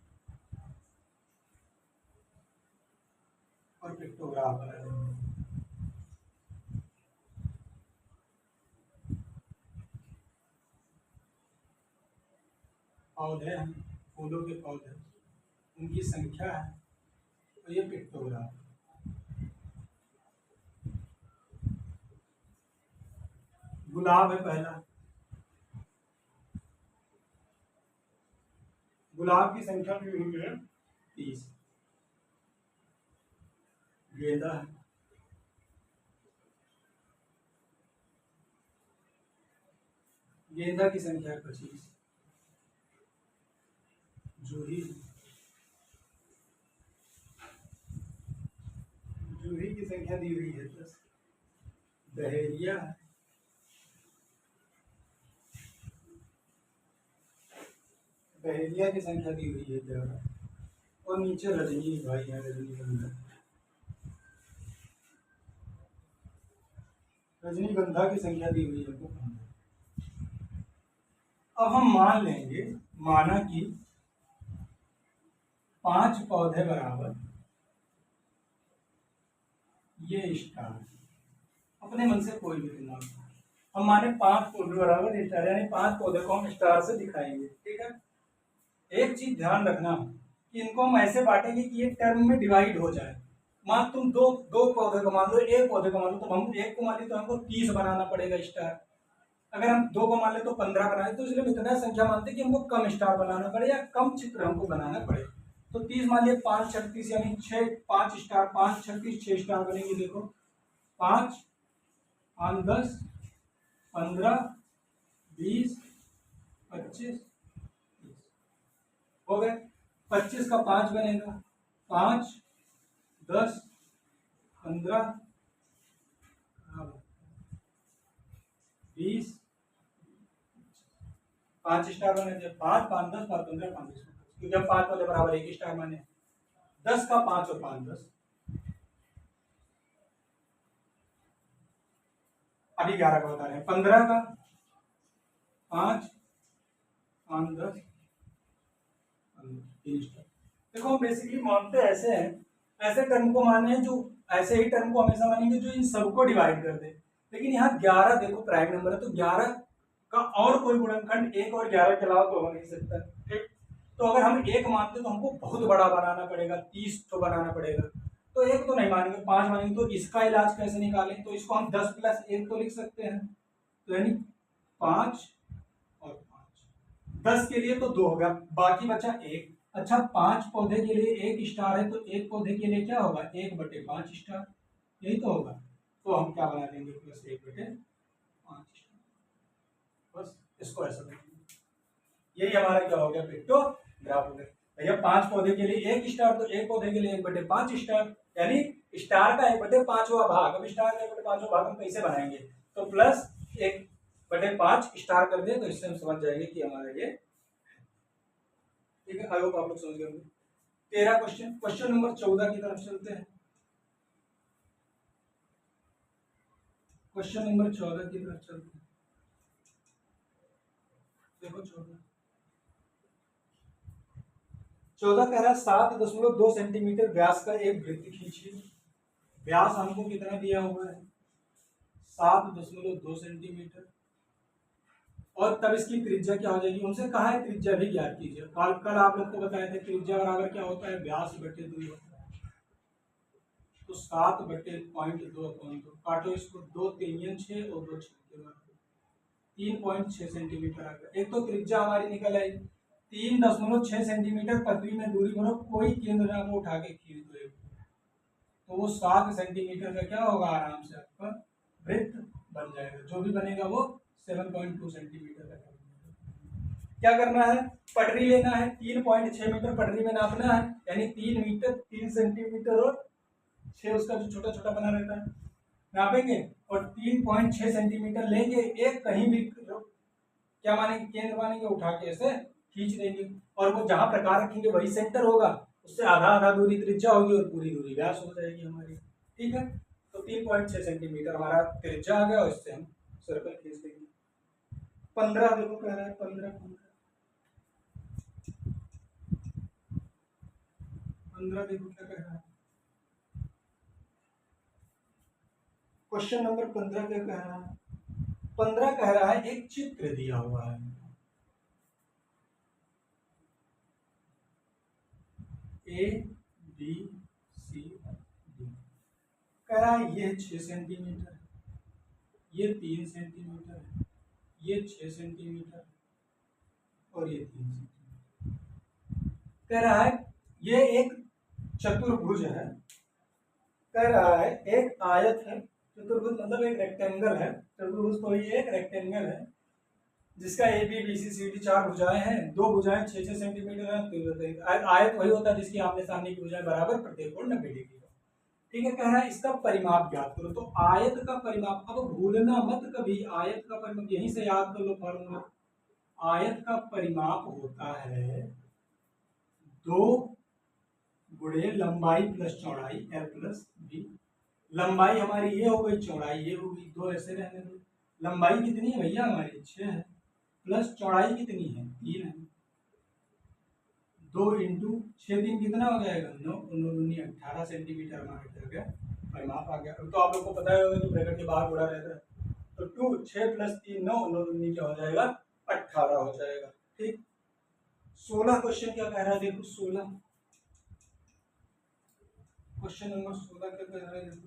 और पिक्टोग्राफ बना लेंगे। पौधे हैं, फूलों के पौधे, उनकी संख्या है, तो ये पिक्टोग्राफ। गुलाब है पहला, गुलाब की संख्या भी हुई है 30। गेंदा है, गेंदा की संख्या 25। जूही, जूही की संख्या दी हुई है 10। डहेलिया, डहेलिया की संख्या दी हुई है 11। और नीचे रजनी भाई है, रजनीगंधा, रजनीगंधा की संख्या दी हुई है 15। अब हम मान लेंगे, माना कि 5 पौधे बराबर ये स्टार, अपने मन से कोई भी दिमाग, हम माने 5 पौधे बराबर स्टार, यानी 5 पौधे को हम स्टार से दिखाएंगे, ठीक है। एक चीज ध्यान रखना कि इनको हम ऐसे बांटेंगे कि ये टर्म में डिवाइड हो जाए। मान तुम दो दो पौधे को मान लो, एक पौधे को मान लो, तो हम एक को मान ली तो हमको 30 बनाना पड़ेगा स्टार। अगर हम दो को मान ले तो 15 बनाए, तो इसलिए इतना संख्या मानते कि हमको कम स्टार बनाना पड़े या कम चित्र हमको बनाना पड़े। तो 30 मान लिया, 5 36 यानी 6, 5 स्टार, 5 36 6 स्टार बनेंगे। देखो 5 5 10 15 20 25 हो गए। 25 का 5 बनेगा, 5 10 15 20, 5 स्टार बने थे, 5 5 10 5 15 5 20, क्योंकि अब 5 वाले बराबर 1 स्टार माने। 10 का 5 और 5 10, अभी 11 का बता रहे हैं। 15 का 5 5 10 3 स्टार। देखो हम बेसिकली मानते ऐसे हैं, ऐसे टर्म को माने जो ऐसे ही टर्म को हमेशा मानेंगे जो इन सबको डिवाइड कर दे। लेकिन यहाँ 11 देखो प्राइम नंबर है, तो 11 का और कोई गुणनखंड 1 और 11 के अलावा तो हो नहीं सकता, ठीक। तो अगर हम 1 मानते तो हमको बहुत बड़ा बनाना पड़ेगा, 30 तो बनाना पड़ेगा, तो 1 तो नहीं मानेंगे, 5 मानेंगे। तो इसका इलाज कैसे निकालें, तो इसको हम 10 + 1 तो लिख सकते हैं, तो यानी 5 और 5, 10 के लिए तो 2 हो गया, बाकी बचा 1। अच्छा 5 पौधे के लिए 1 स्टार है, तो 1 पौधे के लिए क्या होगा, 1/5 स्टार, यही तो होगा। तो हम क्या बना देंगे, +1/5 स्टार, बस इसको ऐसा करेंगे। यही हमारा क्या हो गया, पिक्टोग्राफ हो गया। भैया 5 पौधे के लिए 1 स्टार, तो 1 पौधे के लिए 1/5 स्टार, यानी स्टार का 1/5वां भाग। अब स्टार का 1/5वां भाग हम कैसे बनाएंगे, तो +1/5 स्टार कर दे, तो इससे हम समझ जाएंगे कि हमारा ये, ठीक है। आई होप आप लोग समझ गए होंगे। 13 क्वेश्चन, क्वेश्चन नंबर 14 की तरफ चलते हैं। क्वेश्चन नंबर 14 की तरफ चलते हैं। देखो 14 14 कह रहा है 7.2 सेंटीमीटर व्यास का एक वृत्त खींचिए। व्यास हमको कितना दिया हुआ है 7.2 सेंटीमीटर, और तब इसकी त्रिज्या क्या हो जाएगी, उनसे कहा है त्रिज्या भी ज्ञात कीजिए। कल आप लोग को बताए थे त्रिज्या बराबर क्या होता है, व्यास बटे 2 होता है। तो 7/0.2 काटो इसको, 2 3 6 और 2 6 3.6 सेंटीमीटर आ गया। एक तो त्रिज्या हमारी निकल आई 3.6 सेंटीमीटर, पृथ्वी में दूरी बनो, कोई केंद्र ना वो उठा के खींच दो, तो वो 7 सेंटीमीटर का क्या होगा, आराम से आपका वृत्त बन जाएगा। जो भी बनेगा वो 7.2 सेंटीमीटर का। क्या करना है, पटरी लेना है, 3.6 मीटर पटरी में नापना है, यानी 3 मीटर 3 सेंटीमीटर और 6 उसका जो छोटा छोटा बना रहता है नापेंगे, और 3.6 सेंटीमीटर लेंगे, एक कहीं भी क्या मानेंगे, केंद्र मानेंगे, उठा के ऐसे खींच देंगे, और वो जहां प्रकार रखेंगे वही सेंटर होगा, उससे आधा आधा दूरी त्रिज्या होगी और पूरी दूरी व्यास हो जाएगी हमारी। ठीक है, तो 3.6 सेंटीमीटर हमारा त्रिज्या आ गया, और इससे हम सर्कल खींच देंगे। 15 देखो कह रहा है, 15 देखो क्या कह रहा है, क्वेश्चन नंबर 15 क्या कह रहा है, 15 कह रहा है एक चित्र दिया हुआ है, ए बी सी डी, कह रहा है ये 6 सेंटीमीटर, ये 3 सेंटीमीटर है, ये 6 सेंटीमीटर और ये 3 सेंटीमीटर। कह रहा है ये एक चतुर्भुज है, कह रहा है एक आयत है, चतुर्भुज मतलब एक रेक्टेंगल है, चतुर्भुज तो ये एक रेक्टेंगल है जिसका A B B C C D 4 भुजाएं हैं, 2 भुजाएं 6 सेंटीमीटर है, तो आयत वही होता है जिसकी आमने सामने की भुजाएं बराबर, प्रत्येक कोण 90 डिग्री का। ठीक है, कह रहा है इसका परिमाप ज्ञात करो। तो आयत का परिमाप, अब भूलना मत कभी, आयत का परिमाप यहीं से याद कर लो फॉर्मूला। आयत का परिमाप होता है 2 गुणे लंबाई प्लस चौड़ाई, एल प्लस बी। लंबाई हमारी ये हो गई, चौड़ाई ये होगी, 2 ऐसे रहने दो। लंबाई कितनी है भैया हमारी 6 है, प्लस चौड़ाई कितनी है 3 है, 2 इंटू 6 3 कितना हो जाएगा 9 9 18 सेंटीमीटर हमारा क्या गया परिमाप आ गया। तो आप लोग को पता होगा कि ब्रैकेट के बाहर उड़ा रहता है, तो 2 6 प्लस 3 9 9 क्या हो जाएगा 18 हो जाएगा। ठीक, 16 क्वेश्चन क्या कह रहा है, देखो 16 क्वेश्चन नंबर 16 क्या कह रहा है, देखो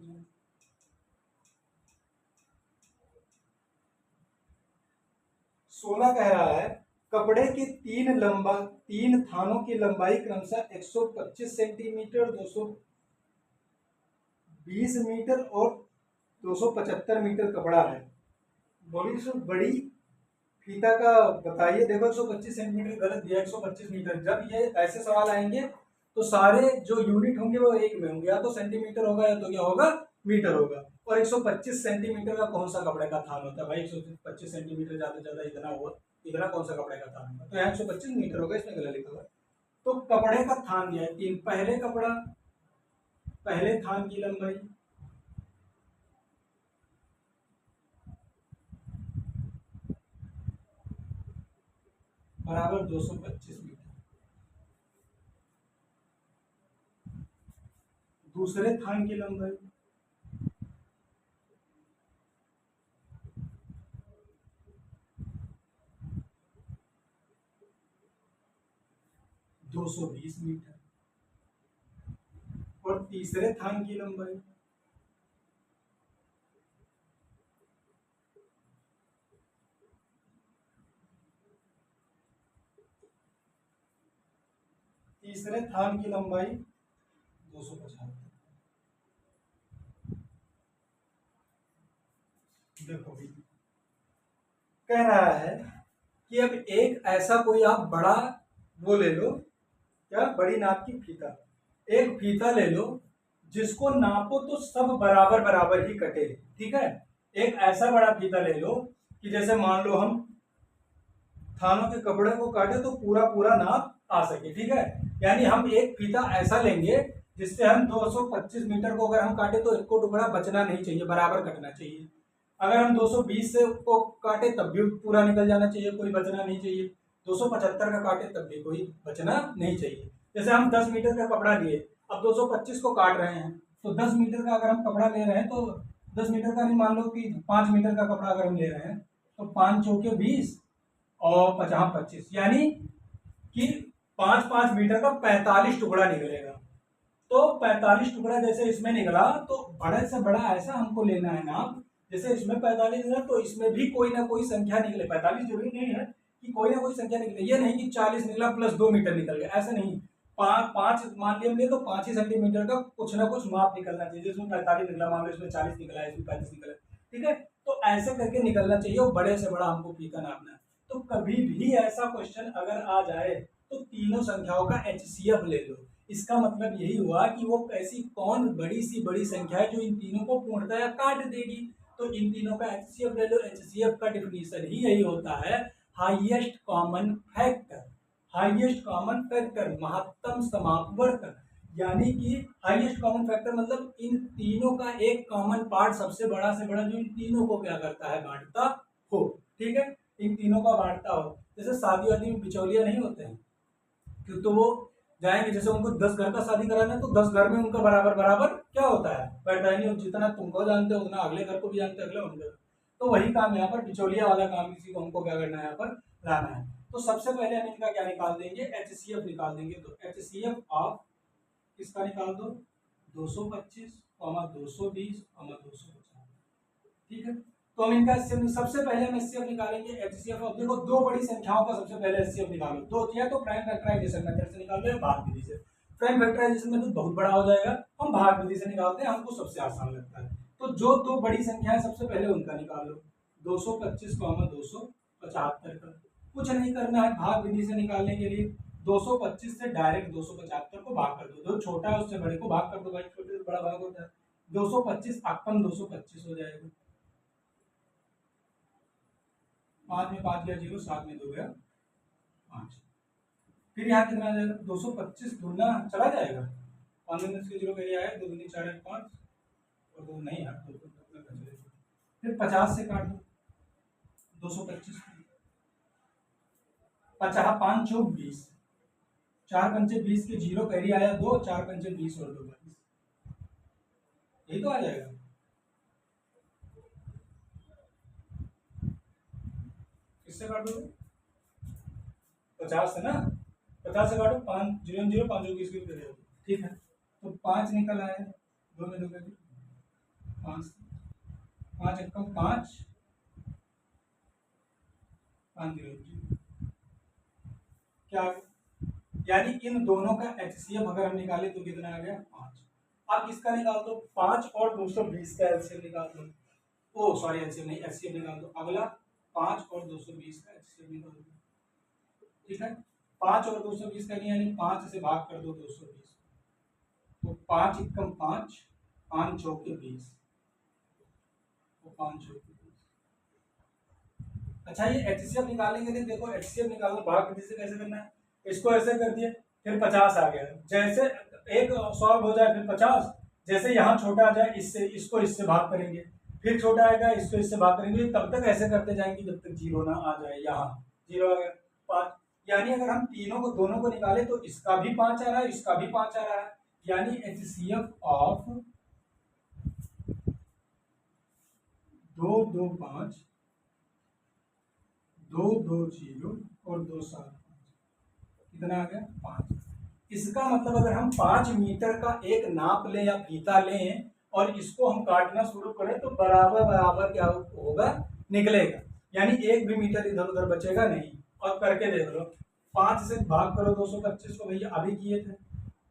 16 कह रहा है कपड़े के 3 थानों की लंबाई क्रमशः 125 सेंटीमीटर, 220 मीटर और 275 मीटर कपड़ा है। बड़ी से बड़ी फीता का बताइए। देखो 125 सेंटीमीटर गलत दिया, 125 मीटर। जब ये ऐसे सवाल आएंगे तो सारे जो यूनिट होंगे वो एक में होंगे, या तो सेंटीमीटर होगा या तो क्या होगा मीटर होगा। और 125 सेंटीमीटर का कौन सा कपड़े का थान होता है भाई, 125 सेंटीमीटर ज्यादा से ज्यादा इतना हुआ, इतना कौन सा कपड़े का थान होगा, तो यहाँ 125 मीटर होगा, इसमें गलत लिखा हुआ। तो कपड़े का थान दिया है 3, पहले कपड़ा पहले थान की लंबाई बराबर 225 मीटर, दूसरे थान की लंबाई 220 मीटर, और तीसरे थान की लंबाई तीसरे थान की लंबाई 275। देखो भी कह रहा है कि अब एक ऐसा कोई आप बड़ा वो ले लो, क्या बड़ी नाप की फीता, एक फीता ले लो जिसको नापो तो सब बराबर बराबर ही कटे। ठीक है, एक ऐसा बड़ा फीता ले लो कि जैसे मान लो हम थानों के कपड़े को काटे तो पूरा पूरा नाप आ सके। ठीक है, यानी हम एक फीता ऐसा लेंगे जिससे हम 225 मीटर को अगर हम काटे तो एक को टुकड़ा बचना नहीं चाहिए, बराबर कटना चाहिए। अगर हम 220 से को काटे तब भी पूरा निकल जाना चाहिए, कोई बचना नहीं चाहिए। 275 का काटे तब भी कोई बचना नहीं चाहिए। जैसे हम 10 मीटर का कपड़ा लिए, अब 225 को काट रहे हैं, तो 10 मीटर का अगर हम कपड़ा ले रहे हैं तो 10 मीटर का नहीं, मान लो कि 5 मीटर का कपड़ा अगर हम ले रहे हैं तो 5 चौके 20 और 50 25, यानी कि 5 मीटर का 45 टुकड़ा निकलेगा। तो 45 टुकड़ा जैसे इसमें निकला, तो बड़े से बड़ा ऐसा हमको लेना है नाप, जैसे इसमें 45 निकला तो इसमें भी कोई ना कोई संख्या निकले। 45 जरूरी नहीं है कि कोई ना कोई संख्या निकले, ये नहीं कि 40 निकला प्लस 2 मीटर निकल गया, ऐसा नहीं। पाँच मान लिया हमने, तो 5 ही सेंटीमीटर का कुछ ना कुछ माप निकलना चाहिए। जिसमें 45 निकला, मान लो इसमें 40 निकला है, इसमें 35 निकला, ठीक है। तो ऐसे करके निकलना चाहिए और बड़े से बड़ा हमको फीता नापना है। तो कभी भी ऐसा क्वेश्चन अगर आ जाए तो तीनों संख्याओं का HCF ले लो। इसका मतलब यही हुआ कि वो ऐसी कौन बड़ी सी बड़ी संख्या है जो इन तीनों को पूर्णतः काट देगी। तो इन तीनों का HCF ले लो। HCF का डिफिनीशन ही यही होता है, highest common factor. Highest common factor, महत्तम समापवर्ग, यानी कि हाईएस्ट कॉमन फैक्टर मतलब इन तीनों का एक कॉमन पार्ट सबसे बड़ा से बड़ा जो इन तीनों को क्या करता है, बांटता हो, ठीक है, इन तीनों का बांटता हो। जैसे शादी वादी में बिचौलिया नहीं होते हैं, क्यों, तो वो जाएंगे, जैसे उनको 10 घर का शादी कराना है तो 10 घर में उनका बराबर बराबर क्या होता है, बैठा ही नहीं। जितना तुमको जानते हो उतना अगले घर को भी जानते, अगले उनके। तो वही काम यहाँ पर, बिचौलिया वाला काम किसी को हमको क्या करना है, यहाँ पर लाना है। तो सबसे पहले हम इनका क्या निकाल देंगे, HCF निकाल देंगे। तो HCF ऑफ इसका निकाल दो 225, 220, 250, ठीक है। तो हम इनका सबसे पहले हम HCF निकालेंगे। HCF ऑफ, देखो दो बड़ी संख्याओं का सबसे पहले HCF निकालो। दो या तो प्राइम फैक्टराइजेशन मेथड से निकाल लो या भाग विधि से। प्राइम फैक्टराइजेशन मेथड बहुत बड़ा हो जाएगा, हम भाग विधि से निकालते हैं, हमको सबसे आसान लगता है। तो जो दो बड़ी संख्या है सबसे पहले उनका निकाल लो। 225, 275 का कुछ नहीं करना है भाग विधि से निकालने के लिए। 225 से डायरेक्ट 275 को भाग कर दो, जो छोटा है उससे बड़े को भाग कर दो भाई, छोटे से बड़ा भाग होता है। 225 अपन 225 हो जाएगा, 5 में 5 गया 0, 7 में 2 गया 5। फिर यहाँ कितना आ जाएगा, 225 दूना चला जाएगा, 5 में 10 के 0 करिए आया, 2 दूनी 4 है 5 और 2 नहीं है 2। फिर 50 से काट दो 225, 50 5 चौक 20, 4 पंचे 20 के 0 कैरी आया 2, 4 पंचे 20 और 2 22, यही तो आ जाएगा। किससे काटोगे, 50 से ना, 50 से काटो, 5 0 0 5 20 की करेगा, ठीक है। तो 5 निकल आया, 2 में 2 कर 5, 5 1 5, 5 0 क्या, यानी इन दोनों का HCF अगर हम निकाले तो कितना आ गया 5। अब इसका निकाल दो 5 और 220 का LCM निकाल दो, ओ सॉरी LCM नहीं, HCF निकाल दो। अगला 5 और 220 का HCF निकाल दो, ठीक है। 5 और 220 का नहीं, यानी 5 से भाग कर दो 220, तो 5 1 5, 5 चौके 20, तो 5 चौके 20। अच्छा, ये HCF निकालने के लिए देखो, HCF निकालना भाग विधि से कैसे करना है, इसको ऐसे कर दिए, फिर 50 आ गया, जैसे एक सॉल्व हो जाए फिर 50, जैसे यहाँ छोटा आ जाए इससे, इसको इससे भाग करेंगे, फिर छोटा आएगा इसको इससे भाग करेंगे, तब तक ऐसे करते जाएंगे जब तक 0 ना आ जाए। यहाँ 0 आ गया 5, यानी अगर हम तीनों को दोनों को निकाले तो इसका भी 5 आ रहा है, इसका भी 5 आ रहा है, यानी HCF ऑफ 2 2 5 2 2 0 और 2 7 कितना आ गया 5। इसका मतलब अगर हम 5 मीटर का एक नाप लें या फीता लें और इसको हम काटना शुरू करें तो बराबर बराबर क्या होगा, निकलेगा, यानी एक भी मीटर इधर उधर बचेगा नहीं। और करके देख लो, 5 से भाग करो 225 को, भैया अभी किए थे,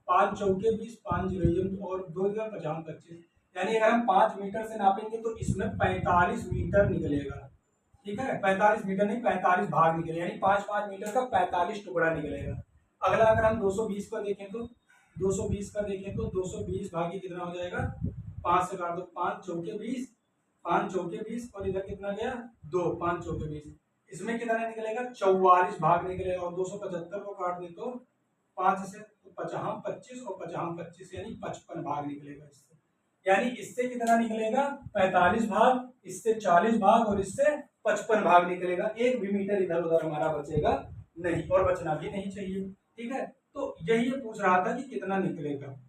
5 चौके 20, 5 0 और 2 50 25, यानी अगर हम 5 मीटर से नापेंगे तो इसमें 45 मीटर निकलेगा, ठीक है। 45 मीटर नहीं, 45 भाग निकले, यानी 5 मीटर का 45 टुकड़ा निकलेगा। अगला अगर हम 220 का देखें तो 220 का देखें तो 220 भागी कितना हो जाएगा, 5 से काट दो, 5 चौके 20, 5 चौके 20 और इधर कितना गया 2, 5 चौके 20, इसमें कितना निकलेगा 44 भाग निकलेगा। और 275 को काट दे तो 5 से 50 25 और 50 25 यानी 55 भाग निकलेगा इससे, यानी इससे कितना निकलेगा 45 भाग, इससे 40 भाग और इससे 55 भाग निकलेगा। एक भी मीटर इधर उधर हमारा बचेगा नहीं और बचना भी नहीं चाहिए, ठीक है। तो यही ये पूछ रहा था कि कितना निकलेगा,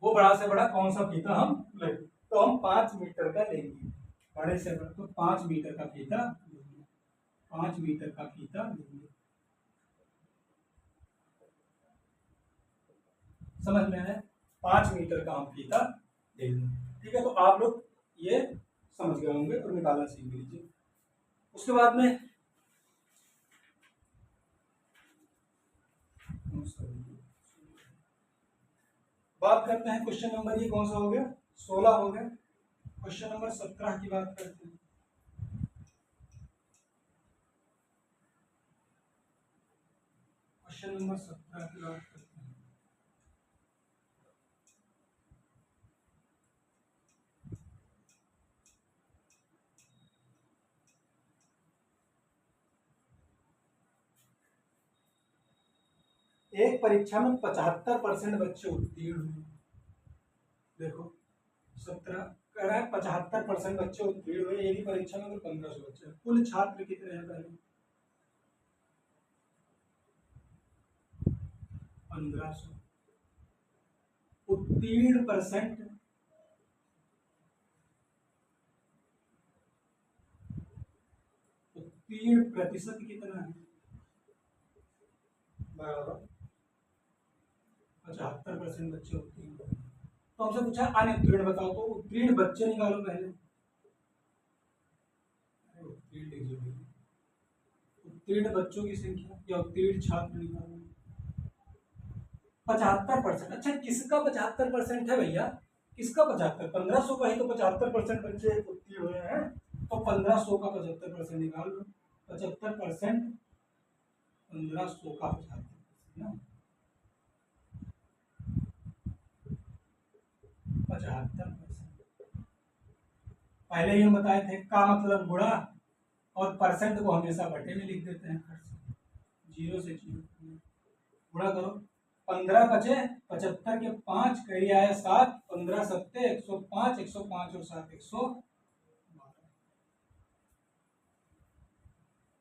वो बड़ा से बड़ा कौन सा फीता हम लें। तो हम 5 मीटर का लेंगे, बड़े से बड़ा, तो 5 मीटर का फीता लेंगे, 5 मीटर का फीता लेंगे। समझ में आया? 5 मीटर का हम फीता लेंगे। ठीक है, तो आप लोग ये समझ गए होंगे और निकालना सीख लीजिए। उसके बाद में बात करते हैं क्वेश्चन नंबर, ये कौन सा हो गया, 16 हो गया। क्वेश्चन नंबर 17 की बात करते हैं। क्वेश्चन नंबर 17 की बात करते हैं। एक परीक्षा में 75% बच्चे उत्तीर्ण हुए। देखो 17 कह रहा है 75% बच्चे उत्तीर्ण हुए, यदि परीक्षा में 1500 बच्चे, कुल छात्र कितने हैं पहले? 1500। उत्तीर्ण परसेंट, उत्तीर्ण प्रतिशत कितना है? बराबर 75% बच्चे उत्तीर्ण। तो हमसे पूछा अनुत्तीर्ण बताओ, तो उत्तीर्ण बच्चे निकालो पहले। उत्तीर्ण बच्चों की संख्या या उत्तीर्ण छात्र निकालो। 75%। अच्छा, किसका 75% है भैया? किसका 75? 1500 का ही तो 75% बच्चे उत्तीर्ण हुए हैं, तो 1500 का 75% निकाल लो। 75%, 1500 का 75% ना, 75%। पहले ही हम बताए थे का मतलब गुणा, और परसेंट को हमेशा बटे में लिख देते हैं, 0 से 0 गुणा करो। 15 बचे 75 के 5 करिए आया 7, 15 सत्ते 105, 105 और 7 112,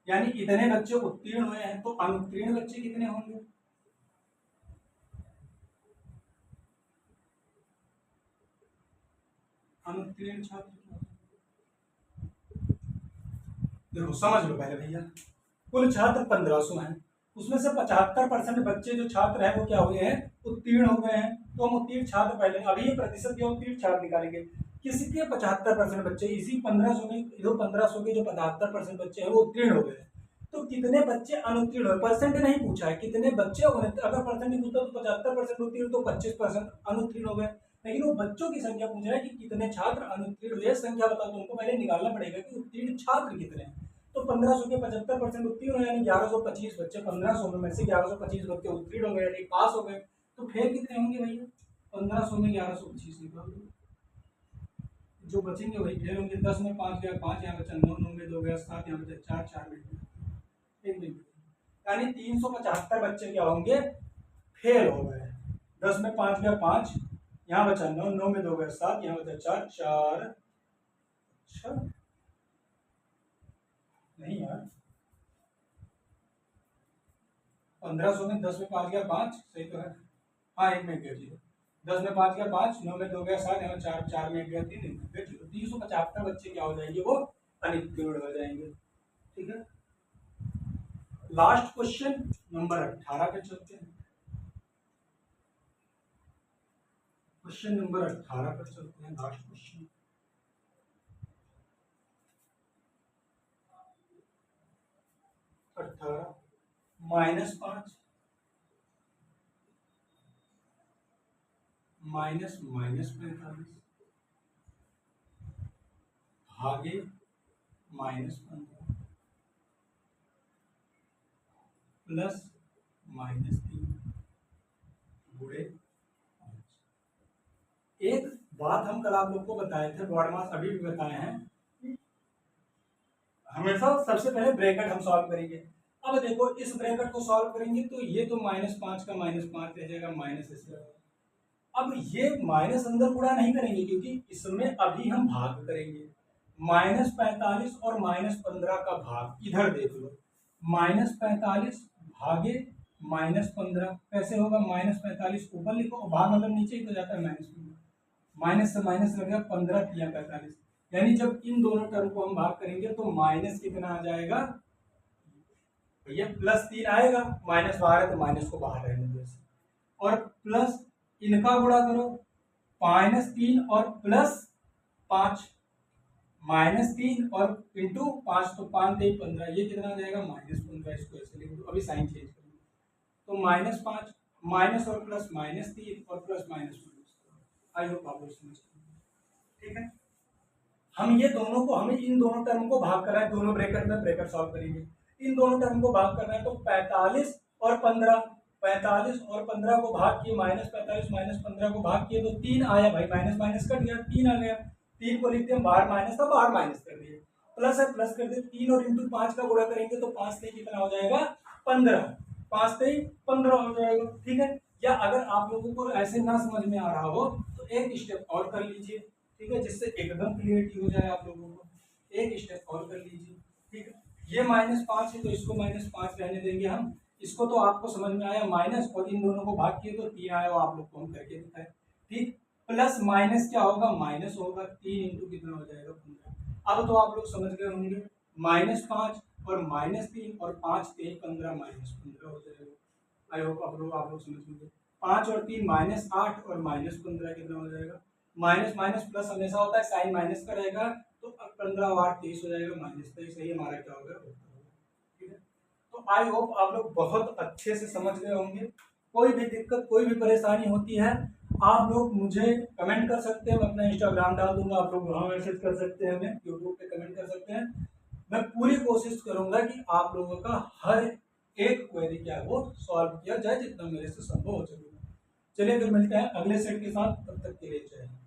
यानी इतने बच्चे उत्तीर्ण हुए हैं। तो अनुत्तीर्ण बच्चे कितने होंगे? अनुत्तीर्ण छात्र, देखो समझ लो पहले भैया, कुल छात्र 1500 हैं, उसमें से 75% बच्चे जो छात्र हैं वो क्या हुए हैं, उत्तीर्ण हो गए हैं। तो हम उत्तीर्ण छात्र पहले, अभी ये प्रतिशत क्या उत्तीर्ण छात्र निकालेंगे, किसके 75% बच्चे, इसी 1500 में, जो 1500 के जो 75% बच्चे हैं वो उत्तीर्ण हो गए, तो कितने बच्चे अनुत्तीर्ण हुए? परसेंट नहीं पूछा है, कितने बच्चे, अगर परसेंट नहीं पूछता तो 75% उत्तीर्ण, तो 25% अनुत्तीर्ण हो गए, लेकिन वो बच्चों की संख्या पूछ रहा है कि कितने छात्र अनुत्तीर्ण हुए, संख्या बताओ। तुमको पहले निकालना पड़ेगा कि उत्तीर्ण छात्र कितने हैं। तो 1500 के 75% उत्तीर्ण हो, यानी 1125 बच्चे, 1500 में से 1125 बच्चे उत्तीर्ण हो गए, यानी पास हो गए। तो फेल कितने होंगे भैया? 1500 में 1125 निकाल दो, जो बचेंगे वही फेल होंगे। 10 में 5 गया 5, यहाँ बचा 9, 9 में 2 गया 7, यहाँ बचा 4, 4 में 1 मिनट, यानी 375 बच्चे क्या होंगे, फेल हो गए। 10 में 5 गया 5, यहाँ बचा 9, 9 में 2 गया 7, यहाँ बचा 4, 4 6 नहीं यार, 1500 में 10 में 5 गया 5, सही तो है, हाँ 1 में गया 0। 10 में 5 गया 5, 9 में 2 गया 7, यहाँ 4, 4 में गया 3, 1 में गया 0। 375 बच्चे क्या हो जाएंगे, वो अनुत्तीर्ण हो जाएंगे। ठीक है, लास्ट क्वेश्चन नंबर 18 पे चलते हैं। क्वेश्चन नंबर 18 पर चलते हैं, लास्ट क्वेश्चन। -5 माइनस -45 भागे -15 प्लस -3 गुणे 5। एक बात हम कल आप लोग को बताए थे, बॉड मास अभी भी बताए हैं, हमेशा सबसे पहले ब्रैकेट हम सॉल्व करेंगे। अब देखो इस ब्रैकेट को सॉल्व करेंगे तो ये तो -5 का -5 रह जाएगा, माइनस इससे। अब ये माइनस अंदर गुणा नहीं करेंगे क्योंकि इसमें अभी हम भाग करेंगे। -45 और -15 का भाग इधर देख लो, -45 भागे -15 कैसे होगा, -45 ऊपर लिखो और भाग मतलब नीचे ही तो जाता है, -15 माइनस से माइनस लग गया 15 तिया 45, यानी जब इन दोनों टर्म को हम भाग करेंगे तो माइनस कितना आ जाएगा भैया, +3 आएगा, माइनस बाहर है तो माइनस को बाहर रहने दो और प्लस इनका गुणा करो, -3 और +5, -3 और इंटू 5 तो 5 3 15, ये कितना आ जाएगा -15, इसको ऐसे लिख दो, अभी साइन चेंज कर तो -5 माइनस और प्लस -3 और प्लस माइनस, आई होप आप लोग समझ गए, ठीक है। हम ये दोनों को, हमें इन दोनों टर्म को भाग करना है, दोनों ब्रैकेट में ब्रैकेट सॉल्व करेंगे, इन दोनों टर्म को भाग करना है तो 45 और 15, 45 और 15 को भाग किए, -45 -15 को भाग किए तो 3 आया भाई, माइनस माइनस कट गया, 3 आ गया, 3 को लिखते हैं बाहर माइनस था, बाहर माइनस कर दिए, प्लस है प्लस कर दिए, 3 और इंटू 5 का गुणा करेंगे तो 5 से कितना हो जाएगा 15, 5 से 15 हो जाएगा, ठीक है। या अगर आप लोगों को ऐसे ना समझ में आ रहा हो तो एक स्टेप और कर लीजिए, ठीक है, जिससे एकदम क्लियरिटी हो जाए आप लोगों को, एक स्टेप और कर लीजिए, ठीक है। ये -5 है तो इसको -5 रहने देंगे हम, इसको तो आपको समझ में आया माइनस, और इन दोनों को भाग किए तो 3 आया, आप लोग को हम करके दिखाए, ठीक। प्लस माइनस क्या होगा, माइनस होगा, 3 इंटू कितना हो जाएगा 15, अब तो आप लोग समझ गए होंगे, -5 और -3 और 5 3 15 -15 हो जाएगा, आई होप आप लोग समझ गए, 5 और 3 -8 और -15 कितना हो जाएगा, माइनस माइनस प्लस हमेशा होता है, साइन माइनस का रहेगा तो अब 15 और 8 23 हो जाएगा, -23, सही हमारा क्या होगा, ठीक है। तो आई होप आप लोग बहुत अच्छे से समझ गए होंगे, कोई भी दिक्कत कोई भी परेशानी होती है आप लोग मुझे कमेंट कर सकते हैं, मैं अपना इंस्टाग्राम डाल दूंगा, आप लोग वहाँ मैसेज कर सकते हैं, हमें यूट्यूब पे कमेंट कर सकते हैं, मैं पूरी कोशिश करूंगा कि आप लोगों का हर एक क्वेरी क्या है वो सॉल्व किया जाए जितना मेरे से संभव हो सके। चलिए फिर मिलते हैं अगले सेट के साथ, तब तक के लिए जय हिंद।